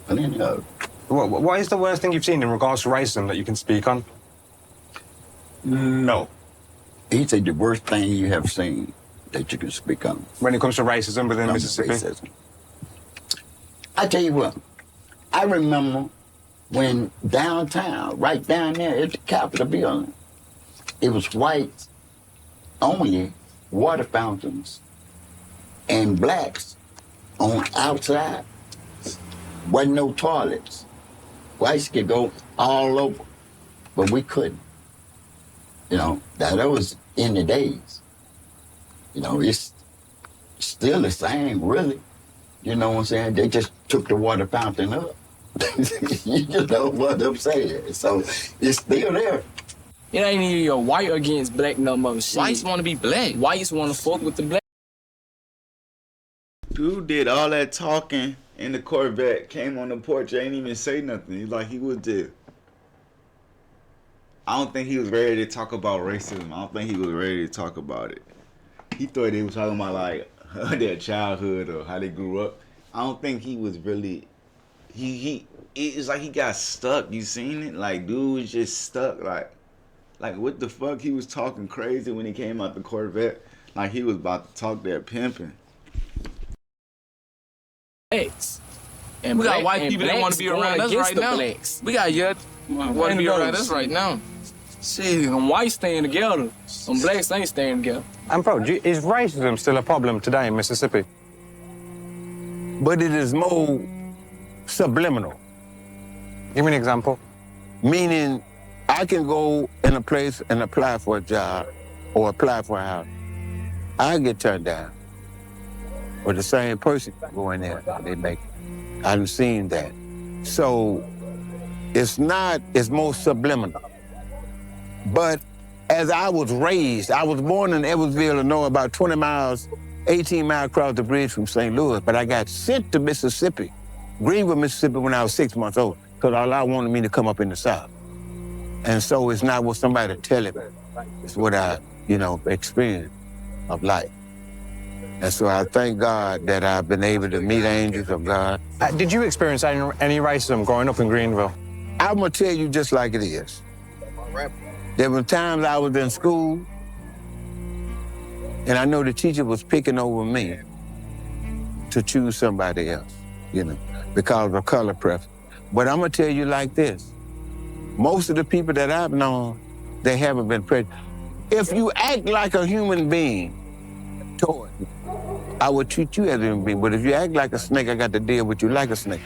[SPEAKER 18] Plenty of it.
[SPEAKER 2] What is the worst thing you've seen in regards to racism that you can speak on?
[SPEAKER 11] No.
[SPEAKER 18] He said the worst thing you have seen that you can speak on.
[SPEAKER 2] When it comes to racism within Mississippi?
[SPEAKER 18] Racism. I tell you what, I remember when downtown, right down there at the Capitol building, it was whites only, water fountains, and blacks on outside. Wasn't no toilets. Whites could go all over, but we couldn't. You know, that was in the days. You know, it's still the same, really. You know what I'm saying? They just took the water fountain up. You know what I'm saying? So it's still there.
[SPEAKER 13] It ain't even your white against black no more. Shit. Whites want to be black. Whites want to fuck with the black.
[SPEAKER 1] Dude did all that talking in the Corvette, came on the porch, ain't even say nothing. He's like he was there. I don't think he was ready to talk about racism. I don't think he was ready to talk about it. He thought they were talking about like their childhood or how they grew up. I don't think he was really. It's like he got stuck. You seen it? Like dude was just stuck. Like what the fuck? He was talking crazy when he came out the Corvette. Like he was about to talk that pimping.
[SPEAKER 13] And we got white people that want to be around us right now. Blacks. We got young want to be around us right now. Shit, them whites staying together. Some blacks ain't staying together.
[SPEAKER 2] And bro, is racism still a problem today in Mississippi?
[SPEAKER 15] But it is more subliminal.
[SPEAKER 2] Give me an example.
[SPEAKER 15] Meaning, I can go in a place and apply for a job or apply for a house. I get turned down. Or the same person go in there, they make it. I've seen that. So it's more subliminal. But as I was raised, I was born in Edwardsville, Illinois, about 20 miles, 18 miles across the bridge from St. Louis, but I got sent to Mississippi, Greenville, Mississippi, when I was 6 months old, because Allah wanted me to come up in the South. And so it's not what somebody telling me. It's what I, experienced of life. And so I thank God that I've been able to meet angels of God.
[SPEAKER 2] Did you experience any racism growing up in Greenville?
[SPEAKER 15] I'm gonna tell you just like it is. There were times I was in school, and I know the teacher was picking over me to choose somebody else, because of color preference. But I'm gonna tell you like this. Most of the people that I've known, they haven't been prejudiced. If you act like a human being toward me, I would treat you as a human being. But if you act like a snake, I got to deal with you like a snake.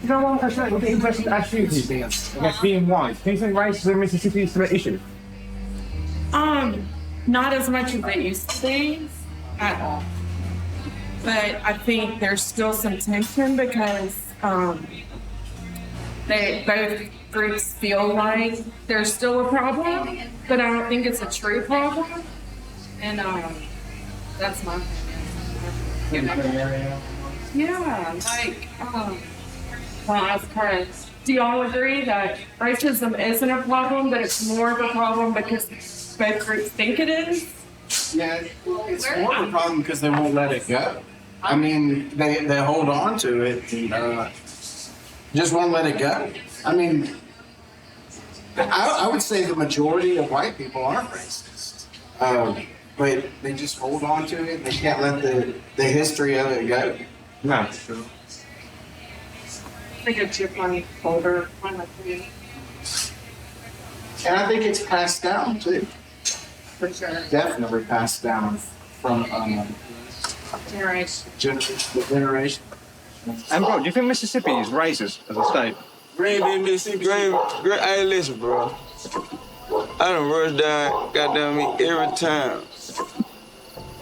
[SPEAKER 17] You know what question would be interesting to ask you, Dan, against being white. Do you think racism in Mississippi is still an issue?
[SPEAKER 9] Not as much as it used to be at all. But I think there's still some tension because both groups feel like there's still a problem, but I don't think it's a true problem. And that's my opinion. Yeah, well, as part of, do y'all agree that racism isn't a problem, but it's more of a problem because both groups think it is?
[SPEAKER 21] Yeah, it's more of a problem because they won't let it go. I mean, they hold on to it and just won't let it go. I mean, I would say the majority of white people aren't racist, but they just hold on to it. They can't let the history of it go.
[SPEAKER 17] No, true.
[SPEAKER 9] I think it's your money folder.
[SPEAKER 21] And I think it's passed down too.
[SPEAKER 9] For sure.
[SPEAKER 21] Definitely passed down from
[SPEAKER 9] Generation.
[SPEAKER 21] generation.
[SPEAKER 17] And bro, do you think Mississippi is racist as a state?
[SPEAKER 3] Green Mississippi. Hey, listen, bro. I done rushed down, goddamn me, every time.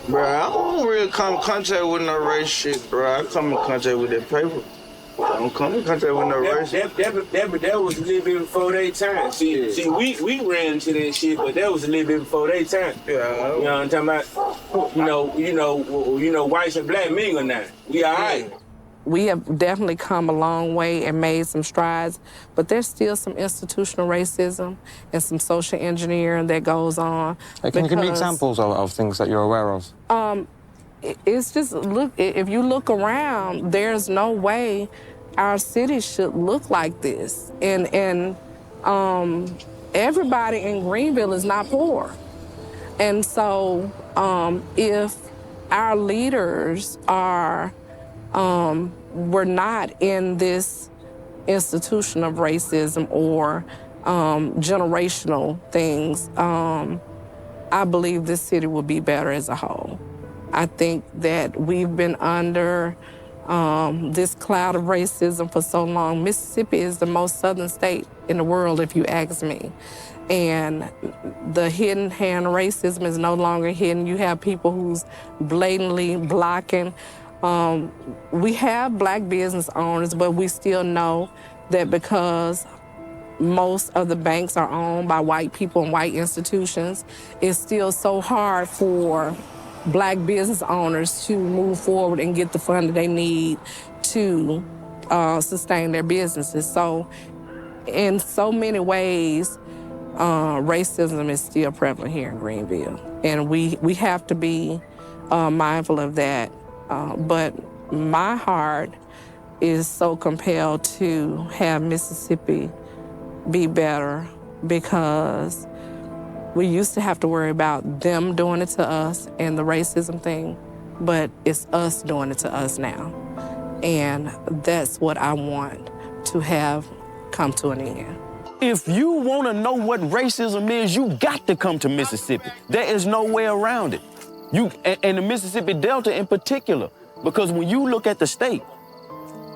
[SPEAKER 3] Bro, I don't really come in contact with no race shit, bro. I come in contact with that paper. I don't come in contact with no race.
[SPEAKER 22] That was a little bit before their time. See, we ran into that shit, but that was a little bit before their time.
[SPEAKER 3] Yeah.
[SPEAKER 22] You know what I'm talking about? You know, whites and black mingle now. We all right.
[SPEAKER 9] We have definitely come a long way and made some strides, but there's still some institutional racism and some social engineering that goes on.
[SPEAKER 2] Can you give me examples of things that you're aware of?
[SPEAKER 9] It's just, look, if you look around, there's no way our city should look like this. And everybody in Greenville is not poor. And so if our leaders were not in this institution of racism or generational things, I believe this city will be better as a whole. I think that we've been under this cloud of racism for so long. Mississippi is the most southern state in the world, if you ask me. And the hidden hand racism is no longer hidden. You have people who's blatantly blocking. We have black business owners, but we still know that because most of the banks are owned by white people and white institutions, it's still so hard for black business owners to move forward and get the funding they need to sustain their businesses. So in so many ways, racism is still prevalent here in Greenville. And we have to be mindful of that. But my heart is so compelled to have Mississippi be better because we used to have to worry about them doing it to us and the racism thing, but it's us doing it to us now. And that's what I want to have come to an end.
[SPEAKER 15] If you want to know what racism is, you got to come to Mississippi. There is no way around it. And the Mississippi Delta in particular, because when you look at the state,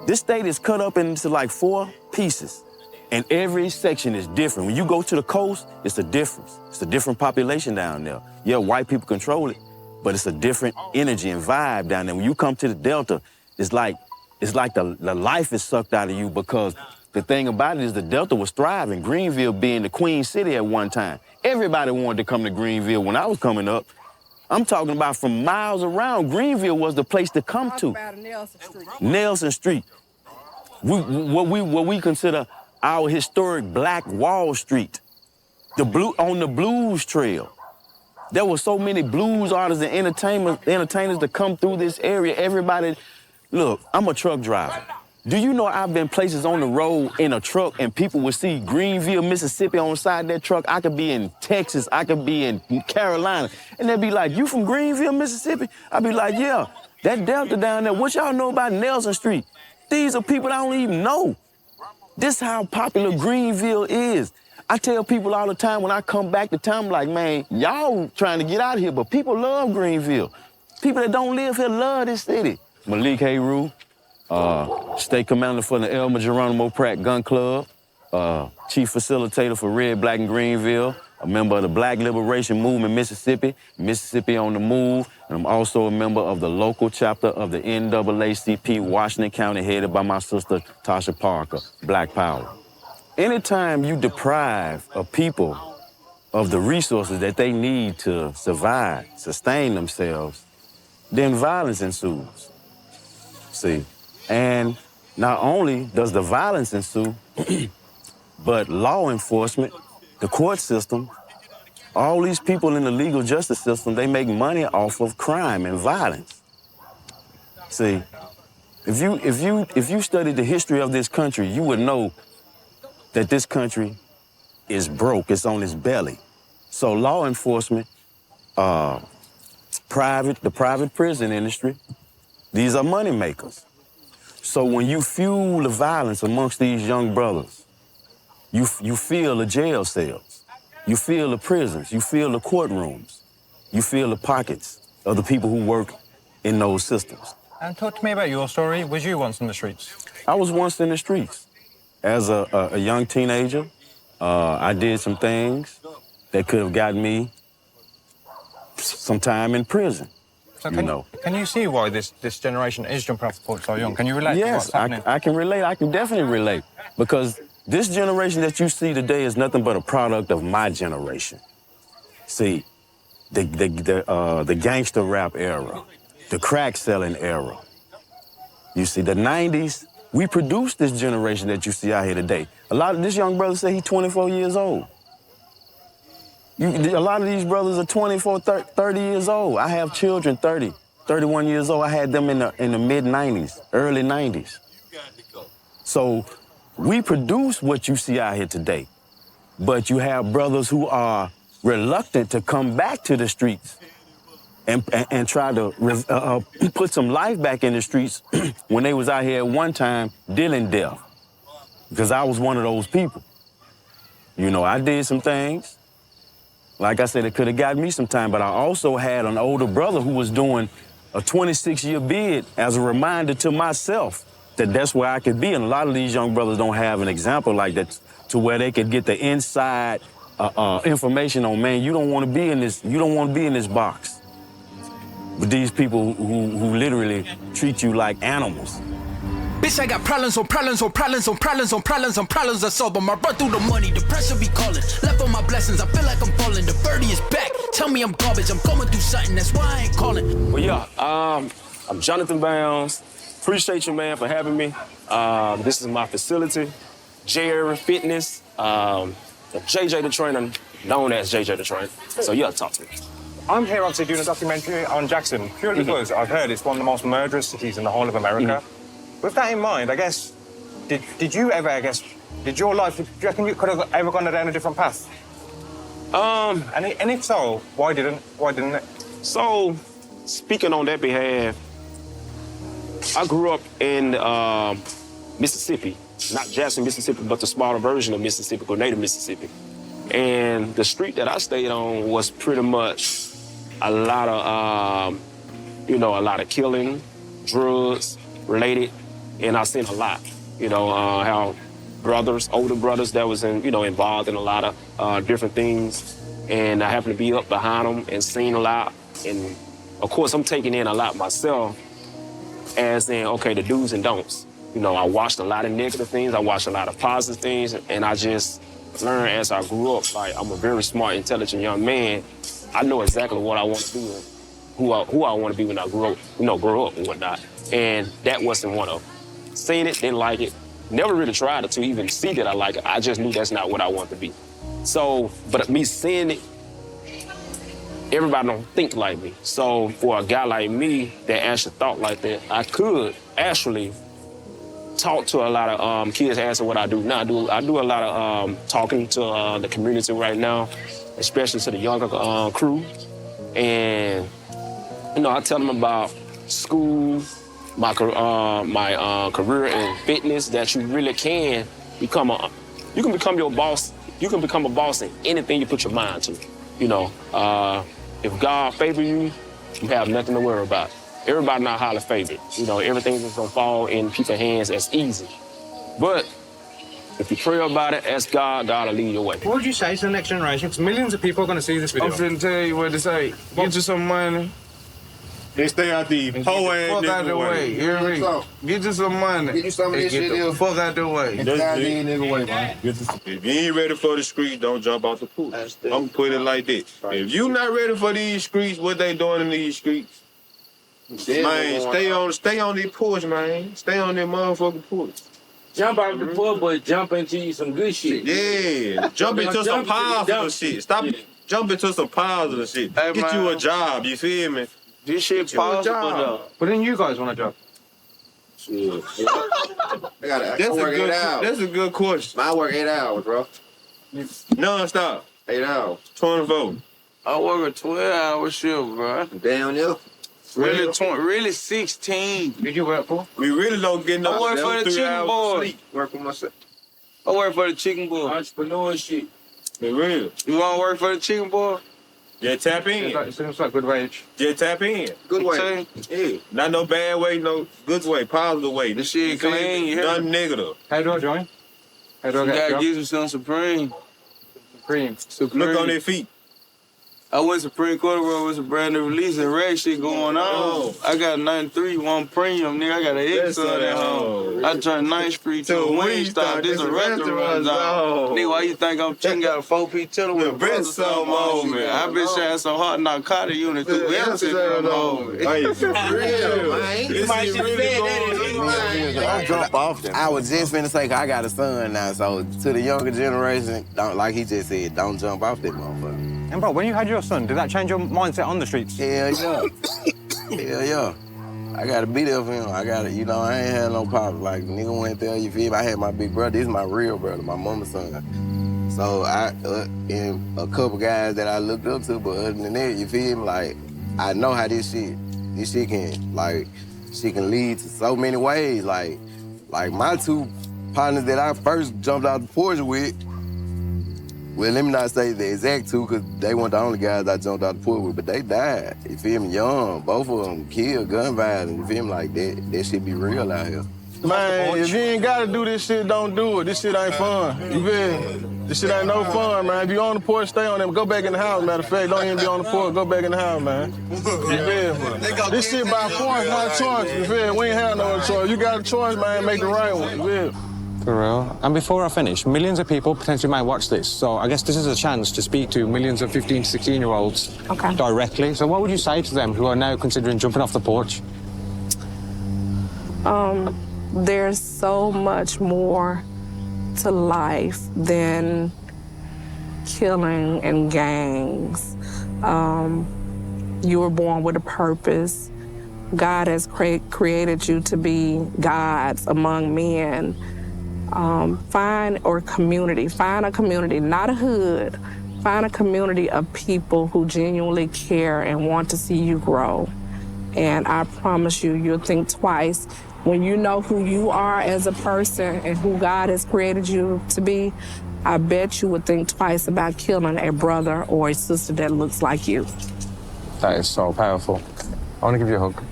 [SPEAKER 15] this state is cut up into like 4 pieces, and every section is different. When you go to the coast, it's a difference. It's a different population down there. Yeah, white people control it, but it's a different energy and vibe down there. When you come to the Delta, it's like the life is sucked out of you, because the thing about it is the Delta was thriving, Greenville being the queen city at one time. Everybody wanted to come to Greenville when I was coming up. I'm talking about from miles around. Greenville was the place to come to. Nelson Street. What we consider our historic Black Wall Street. On the Blues Trail. There were so many blues artists and entertainers to come through this area. Everybody, look, I'm a truck driver. Do you know I've been places on the road in a truck and people would see Greenville, Mississippi on the side of that truck? I could be in Texas, I could be in Carolina, and they'd be like, "You from Greenville, Mississippi?" I'd be like, "Yeah, that Delta down there, what y'all know about Nelson Street?" These are people I don't even know. This is how popular Greenville is. I tell people all the time when I come back to town, I'm like, man, y'all trying to get out of here, but people love Greenville. People that don't live here love this city. Malik Hayru, State Commander for the Elmer Geronimo Pratt Gun Club, Chief Facilitator for Red, Black, and Greenville, a member of the Black Liberation Movement Mississippi, Mississippi on the Move, and I'm also a member of the local chapter of the NAACP Washington County, headed by my sister Tasha Parker, Black Power. Anytime you deprive a people of the resources that they need to survive, sustain themselves, then violence ensues. See? And not only does the violence ensue, but law enforcement, the court system, all these people in the legal justice system, they make money off of crime and violence. See, if you studied the history of this country, you would know that this country is broke. It's on its belly. So law enforcement, the private prison industry, these are money makers. So when you fuel the violence amongst these young brothers, you feel the jail cells, you feel the prisons, you feel the courtrooms, you feel the pockets of the people who work in those systems.
[SPEAKER 2] And talk to me about your story. Was you once in the streets?
[SPEAKER 15] I was once in the streets. As a young teenager, I did some things that could have gotten me some time in prison.
[SPEAKER 2] So can you see why this generation is jumping off the porch so young? Can you relate to
[SPEAKER 15] Yes,
[SPEAKER 2] what's happening?
[SPEAKER 15] I can relate. I can definitely relate. Because this generation that you see today is nothing but a product of my generation. See, the gangster rap era, the crack selling era. You see, the 90s, we produced this generation that you see out here today. A lot of this young brother say he's 24 years old. A lot of these brothers are 24, 30 years old. I have children 30, 31 years old. I had them in the mid-90s, early 90s. So we produce what you see out here today. But you have brothers who are reluctant to come back to the streets and try to put some life back in the streets when they was out here at one time dealing death. Because I was one of those people. You know, I did some things. Like I said, it could have got me some time, but I also had an older brother who was doing a 26-year bid as a reminder to myself that that's where I could be. And a lot of these young brothers don't have an example like that to where they could get the inside information on, man, you don't want to be in this box. But these people who literally treat you like animals.
[SPEAKER 7] Bitch, I got problems on problems on problems on problems on problems on problems I solve them. I run through the money, the pressure be calling. Left on my blessings, I feel like I'm falling. The birdie is back, tell me I'm garbage. I'm going through something, that's why I ain't calling.
[SPEAKER 12] Well, yeah, I'm Jonathan Bounds. Appreciate you, man, for having me. This is my facility, CHEEREACTS Fitness. JJ the Trainer, known as JJ the Trainer. So, yeah, talk to me.
[SPEAKER 2] I'm here obviously doing a documentary on Jackson, purely because I've heard it's one of the most murderous cities in the whole of America. With that in mind, I guess, did you ever, did your life, do you reckon you could have ever gone down a different path? And if so, why didn't it?
[SPEAKER 12] So, speaking on that behalf, I grew up in Mississippi, not Jackson, Mississippi, but the smaller version of Mississippi, Grenada, Mississippi. And the street that I stayed on was pretty much a lot of killing, drugs related. And I seen a lot, how older brothers that was involved in a lot of different things. And I happened to be up behind them and seen a lot. And of course, I'm taking in a lot myself as in, okay, the do's and don'ts. I watched a lot of negative things. I watched a lot of positive things. And I just learned as I grew up, like I'm a very smart, intelligent young man. I know exactly what I want to do and who I want to be when I grow up and whatnot. And that wasn't one of them. Seen it, didn't like it. Never really tried to even see that I like it. I just knew that's not what I want to be. So, but me seeing it, everybody don't think like me. So for a guy like me that actually thought like that, I could actually talk to a lot of kids asking what I do now. I do a lot of talking to the community right now, especially to the younger crew. And, I tell them about school, my career in fitness, that you really can become your boss. You can become a boss in anything you put your mind to. If God favor you, you have nothing to worry about. Everybody not highly favored. Everything is gonna fall in people's hands as easy. But if you pray about it, ask God, God will lead your way.
[SPEAKER 2] What would you say to the next generation? Because millions of people are going to see this video.
[SPEAKER 4] I'm finna tell you what to say. Get you some money.
[SPEAKER 8] They stay out the poor ass
[SPEAKER 4] Fuck out the way. You hear me? Get you some money. Get you some of this shit. Get the fuck out the way.
[SPEAKER 8] Get the way, man. If you ain't ready for the streets, don't jump out the pool. I'm gonna put it like this. If you not ready for these streets, what they doing in these streets? Man, stay on the porch, man. Stay on that motherfucking porch.
[SPEAKER 22] Jump out the porch, but jump into some good shit.
[SPEAKER 8] Yeah, jump into some positive shit. Stop jumping to some positive shit. Hey, get you a job, you feel me?
[SPEAKER 10] This shit possible though.
[SPEAKER 2] But then you guys want a job.
[SPEAKER 8] Shit. That's a good question.
[SPEAKER 10] I work 8 hours, bro.
[SPEAKER 8] Non-stop.
[SPEAKER 10] 8 hours.
[SPEAKER 8] 24.
[SPEAKER 10] I work a 12-hour shift, bro.
[SPEAKER 8] Damn, yeah.
[SPEAKER 10] Really 16.
[SPEAKER 2] Did you work for?
[SPEAKER 8] We really don't get no
[SPEAKER 10] I work for the chicken boy.
[SPEAKER 8] Work for myself.
[SPEAKER 10] I work for the chicken boy.
[SPEAKER 8] Entrepreneur shit. Be real.
[SPEAKER 10] You want to work for the chicken boy?
[SPEAKER 8] Yeah, tap in.
[SPEAKER 2] It seems like good wage.
[SPEAKER 8] Yeah, tap in.
[SPEAKER 10] Good way.
[SPEAKER 8] Yeah. Not no bad way, no good way, positive way.
[SPEAKER 10] This shit clean, you hear
[SPEAKER 8] Nothing negative.
[SPEAKER 2] How do I join? How do I
[SPEAKER 10] You
[SPEAKER 2] get a
[SPEAKER 10] gotta
[SPEAKER 2] job?
[SPEAKER 10] get you some Supreme.
[SPEAKER 2] Supreme.
[SPEAKER 8] Look on their feet.
[SPEAKER 10] I went Supreme Quarter World with a brand new release and reg shit going on. I got 93, one premium, nigga. I got an X on at home. I turned 9th Street to a Wingstop. This a restaurant zone. Nigga, why you think I'm chicken? Got a 4P chiller with a bread some on me. I been sharing some hot narcotic unit through everything come on me.
[SPEAKER 20] Don't jump off them. I was just finna say, 'cause I got a son now, so to the younger generation, don't, like he just said, don't jump off that motherfucker.
[SPEAKER 2] And bro, when you had your son, did that change your mindset on the streets?
[SPEAKER 20] Hell yeah. Hell yeah. I gotta be there for him. I gotta, you know, I ain't had no problems. Like, nigga went there, you feel me? I had my big brother. This is my real brother, my mama's son. So I, and a couple guys that I looked up to, but other than that, you feel me? Like, I know how this shit can, like, shit can lead to so many ways. Like my two partners that I first jumped out the porch with, well, let me not say the exact two, because they weren't the only guys I jumped out the porch with, but they died. You feel me? Young. Both of them killed, gun violence. You feel me? Like, that shit be real out here.
[SPEAKER 4] Man, if you ain't gotta do this shit, don't do it. This shit ain't fun. You feel me? This shit ain't no fun, man. If you on the porch, stay on them. Go back in the house, matter of fact. Don't even be on the porch. Go back in the house, man. You feel me? This shit by force, not choice. You feel me? We ain't have no other choice. You got a choice, man. Make the right one. You feel me?
[SPEAKER 2] For real. And before I finish, millions of people potentially might watch this. So I guess this is a chance to speak to millions of 15 to 16-year-olds directly. So what would you say to them who are now considering jumping off the porch?
[SPEAKER 9] There's so much more to life than killing and gangs. You were born with a purpose. God has created you to be gods among men. Find a community, not a hood. Find a community of people who genuinely care and want to see you grow. And I promise you, you'll think twice. When you know who you are as a person and who God has created you to be, I bet you would think twice about killing a brother or a sister that looks like you.
[SPEAKER 2] That is so powerful. I want to give you a hug.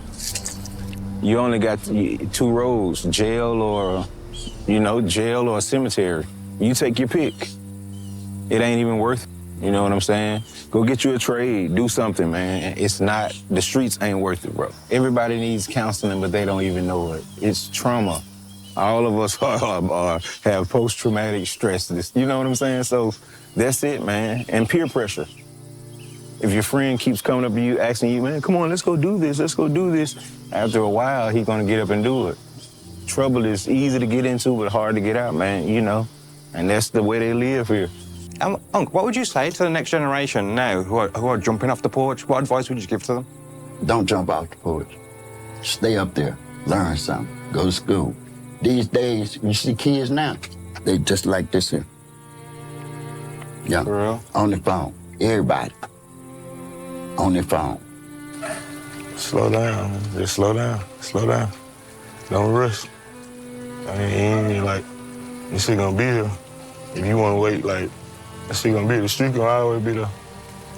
[SPEAKER 15] You only got two roads, jail or a cemetery. You take your pick. It ain't even worth it. You know what I'm saying? Go get you a trade, do something, man. The streets ain't worth it, bro. Everybody needs counseling, but they don't even know it. It's trauma. All of us have post-traumatic stress. You know what I'm saying? So that's it, man. And peer pressure. If your friend keeps coming up to you, asking you, man, come on, let's go do this, after a while, he's gonna get up and do it. Trouble is easy to get into, but hard to get out, man, you know? And that's the way they live here.
[SPEAKER 2] Unc, what would you say to the next generation now who are jumping off the porch? What advice would you give to them?
[SPEAKER 18] Don't jump off the porch. Stay up there. Learn something. Go to school. These days, you see kids now, they just like this here. Yeah. For real? On the phone. Everybody. On their phone.
[SPEAKER 4] Slow down, man. Just slow down. Slow down. Don't rush. I mean, like, this shit gonna be here. If you wanna wait, like, that shit gonna be here. The street gonna always be there.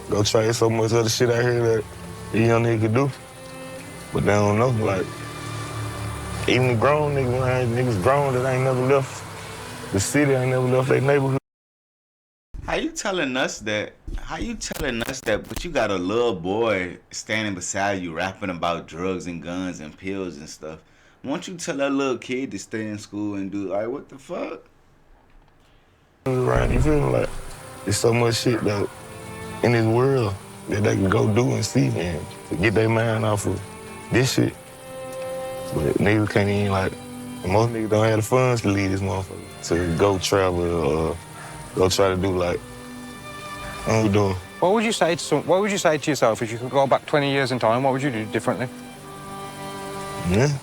[SPEAKER 4] Go try so much other shit out here that these young niggas can do. But they don't know, like, even the grown niggas grown that ain't never left the city, ain't never left their neighborhood.
[SPEAKER 1] How you telling us that, but you got a little boy standing beside you rapping about drugs and guns and pills and stuff? Won't you tell that little kid to stay in school and do, like, what the fuck?
[SPEAKER 4] Right, you feel me? Like, there's so much shit that in this world that they can go do and see and to get their mind off of this shit. But niggas can't even, like, most niggas don't have the funds to leave this motherfucker to go travel or go try to do, like, what we doing?
[SPEAKER 2] What would you say to yourself if you could go back 20 years in time? What would you do differently?
[SPEAKER 4] Yeah.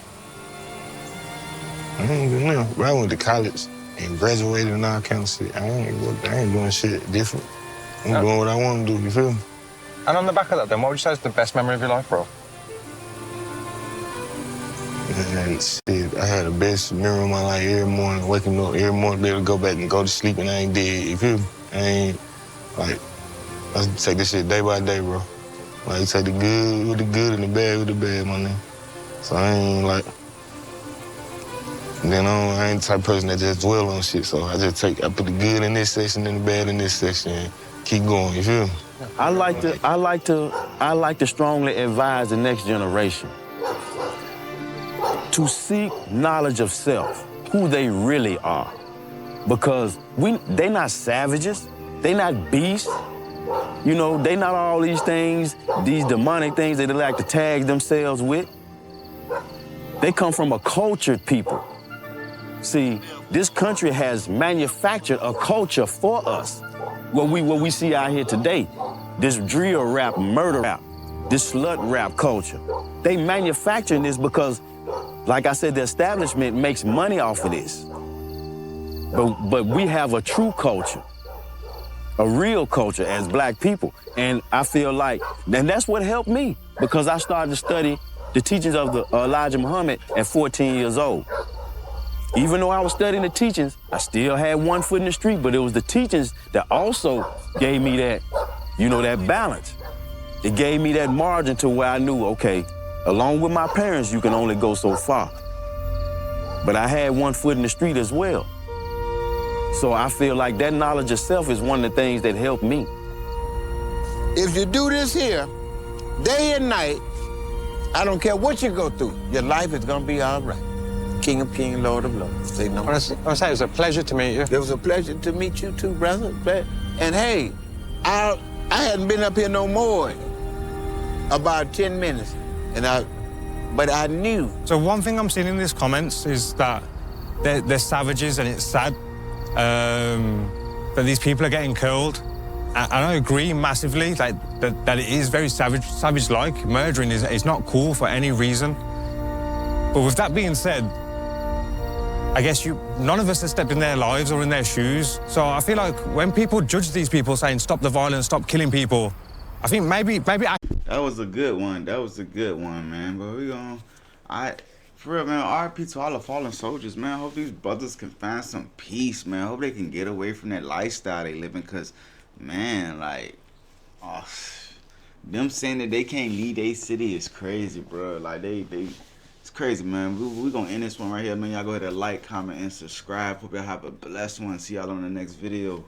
[SPEAKER 4] I ain't doing nothing. Bro, I went to college and graduated and all kind of shit. I ain't doing shit different. I'm doing what I want to do, you feel me?
[SPEAKER 2] And on the back of that, then, what would you say is the best memory of your life, bro?
[SPEAKER 4] And shit, I had the best memory of my life every morning, waking up every morning, be able to go back and go to sleep and I ain't dead, you feel me? I ain't, like, I take this shit day by day, bro. Like, you take the good with the good and the bad with the bad, my nigga. So I ain't, like, then I ain't the type of person that just dwell on shit, so I put the good in this section and the bad in this section and keep going, you feel me?
[SPEAKER 15] I like to strongly advise the next generation to seek knowledge of self, who they really are. Because they not savages, they not beasts, you know, they not all these things, these demonic things that they like to tag themselves with. They come from a cultured people. See, this country has manufactured a culture for us. What we see out here today, this drill rap, murder rap, this slut rap culture. They manufacturing this because, like I said, the establishment makes money off of this. But we have a true culture, a real culture as black people. And I feel like, and that's what helped me, because I started to study the teachings of the Elijah Muhammad at 14 years old. Even though I was studying the teachings, I still had one foot in the street, but it was the teachings that also gave me that, you know, that balance. It gave me that margin to where I knew, okay, along with my parents, you can only go so far. But I had one foot in the street as well. So I feel like that knowledge of self is one of the things that helped me.
[SPEAKER 5] If you do this here, day and night, I don't care what you go through, your life is gonna be all right. King of Kings, Lord of Lords. Say no.
[SPEAKER 2] I want to say it was a pleasure to meet you.
[SPEAKER 5] It was a pleasure to meet you too, brother. And hey, I hadn't been up here no more about 10 minutes, but I knew.
[SPEAKER 2] So one thing I'm seeing in these comments is that they're savages, and it's sad that these people are getting killed. And I agree massively that it is very savage-like. Murdering is not cool for any reason. But with that being said, I guess none of us have stepped in their lives or in their shoes. So I feel like when people judge these people saying, stop the violence, stop killing people, I think maybe
[SPEAKER 1] That was a good one. That was a good one, man. But for real, man, RIP to all the fallen soldiers, man. I hope these brothers can find some peace, man. I hope they can get away from that lifestyle they living, because, man, like, them saying that they can't leave their city is crazy, bro. Like, it's crazy, man. We're gonna end this one right here, man. Y'all go ahead and like, comment, and subscribe. Hope y'all have a blessed one. See y'all on the next video.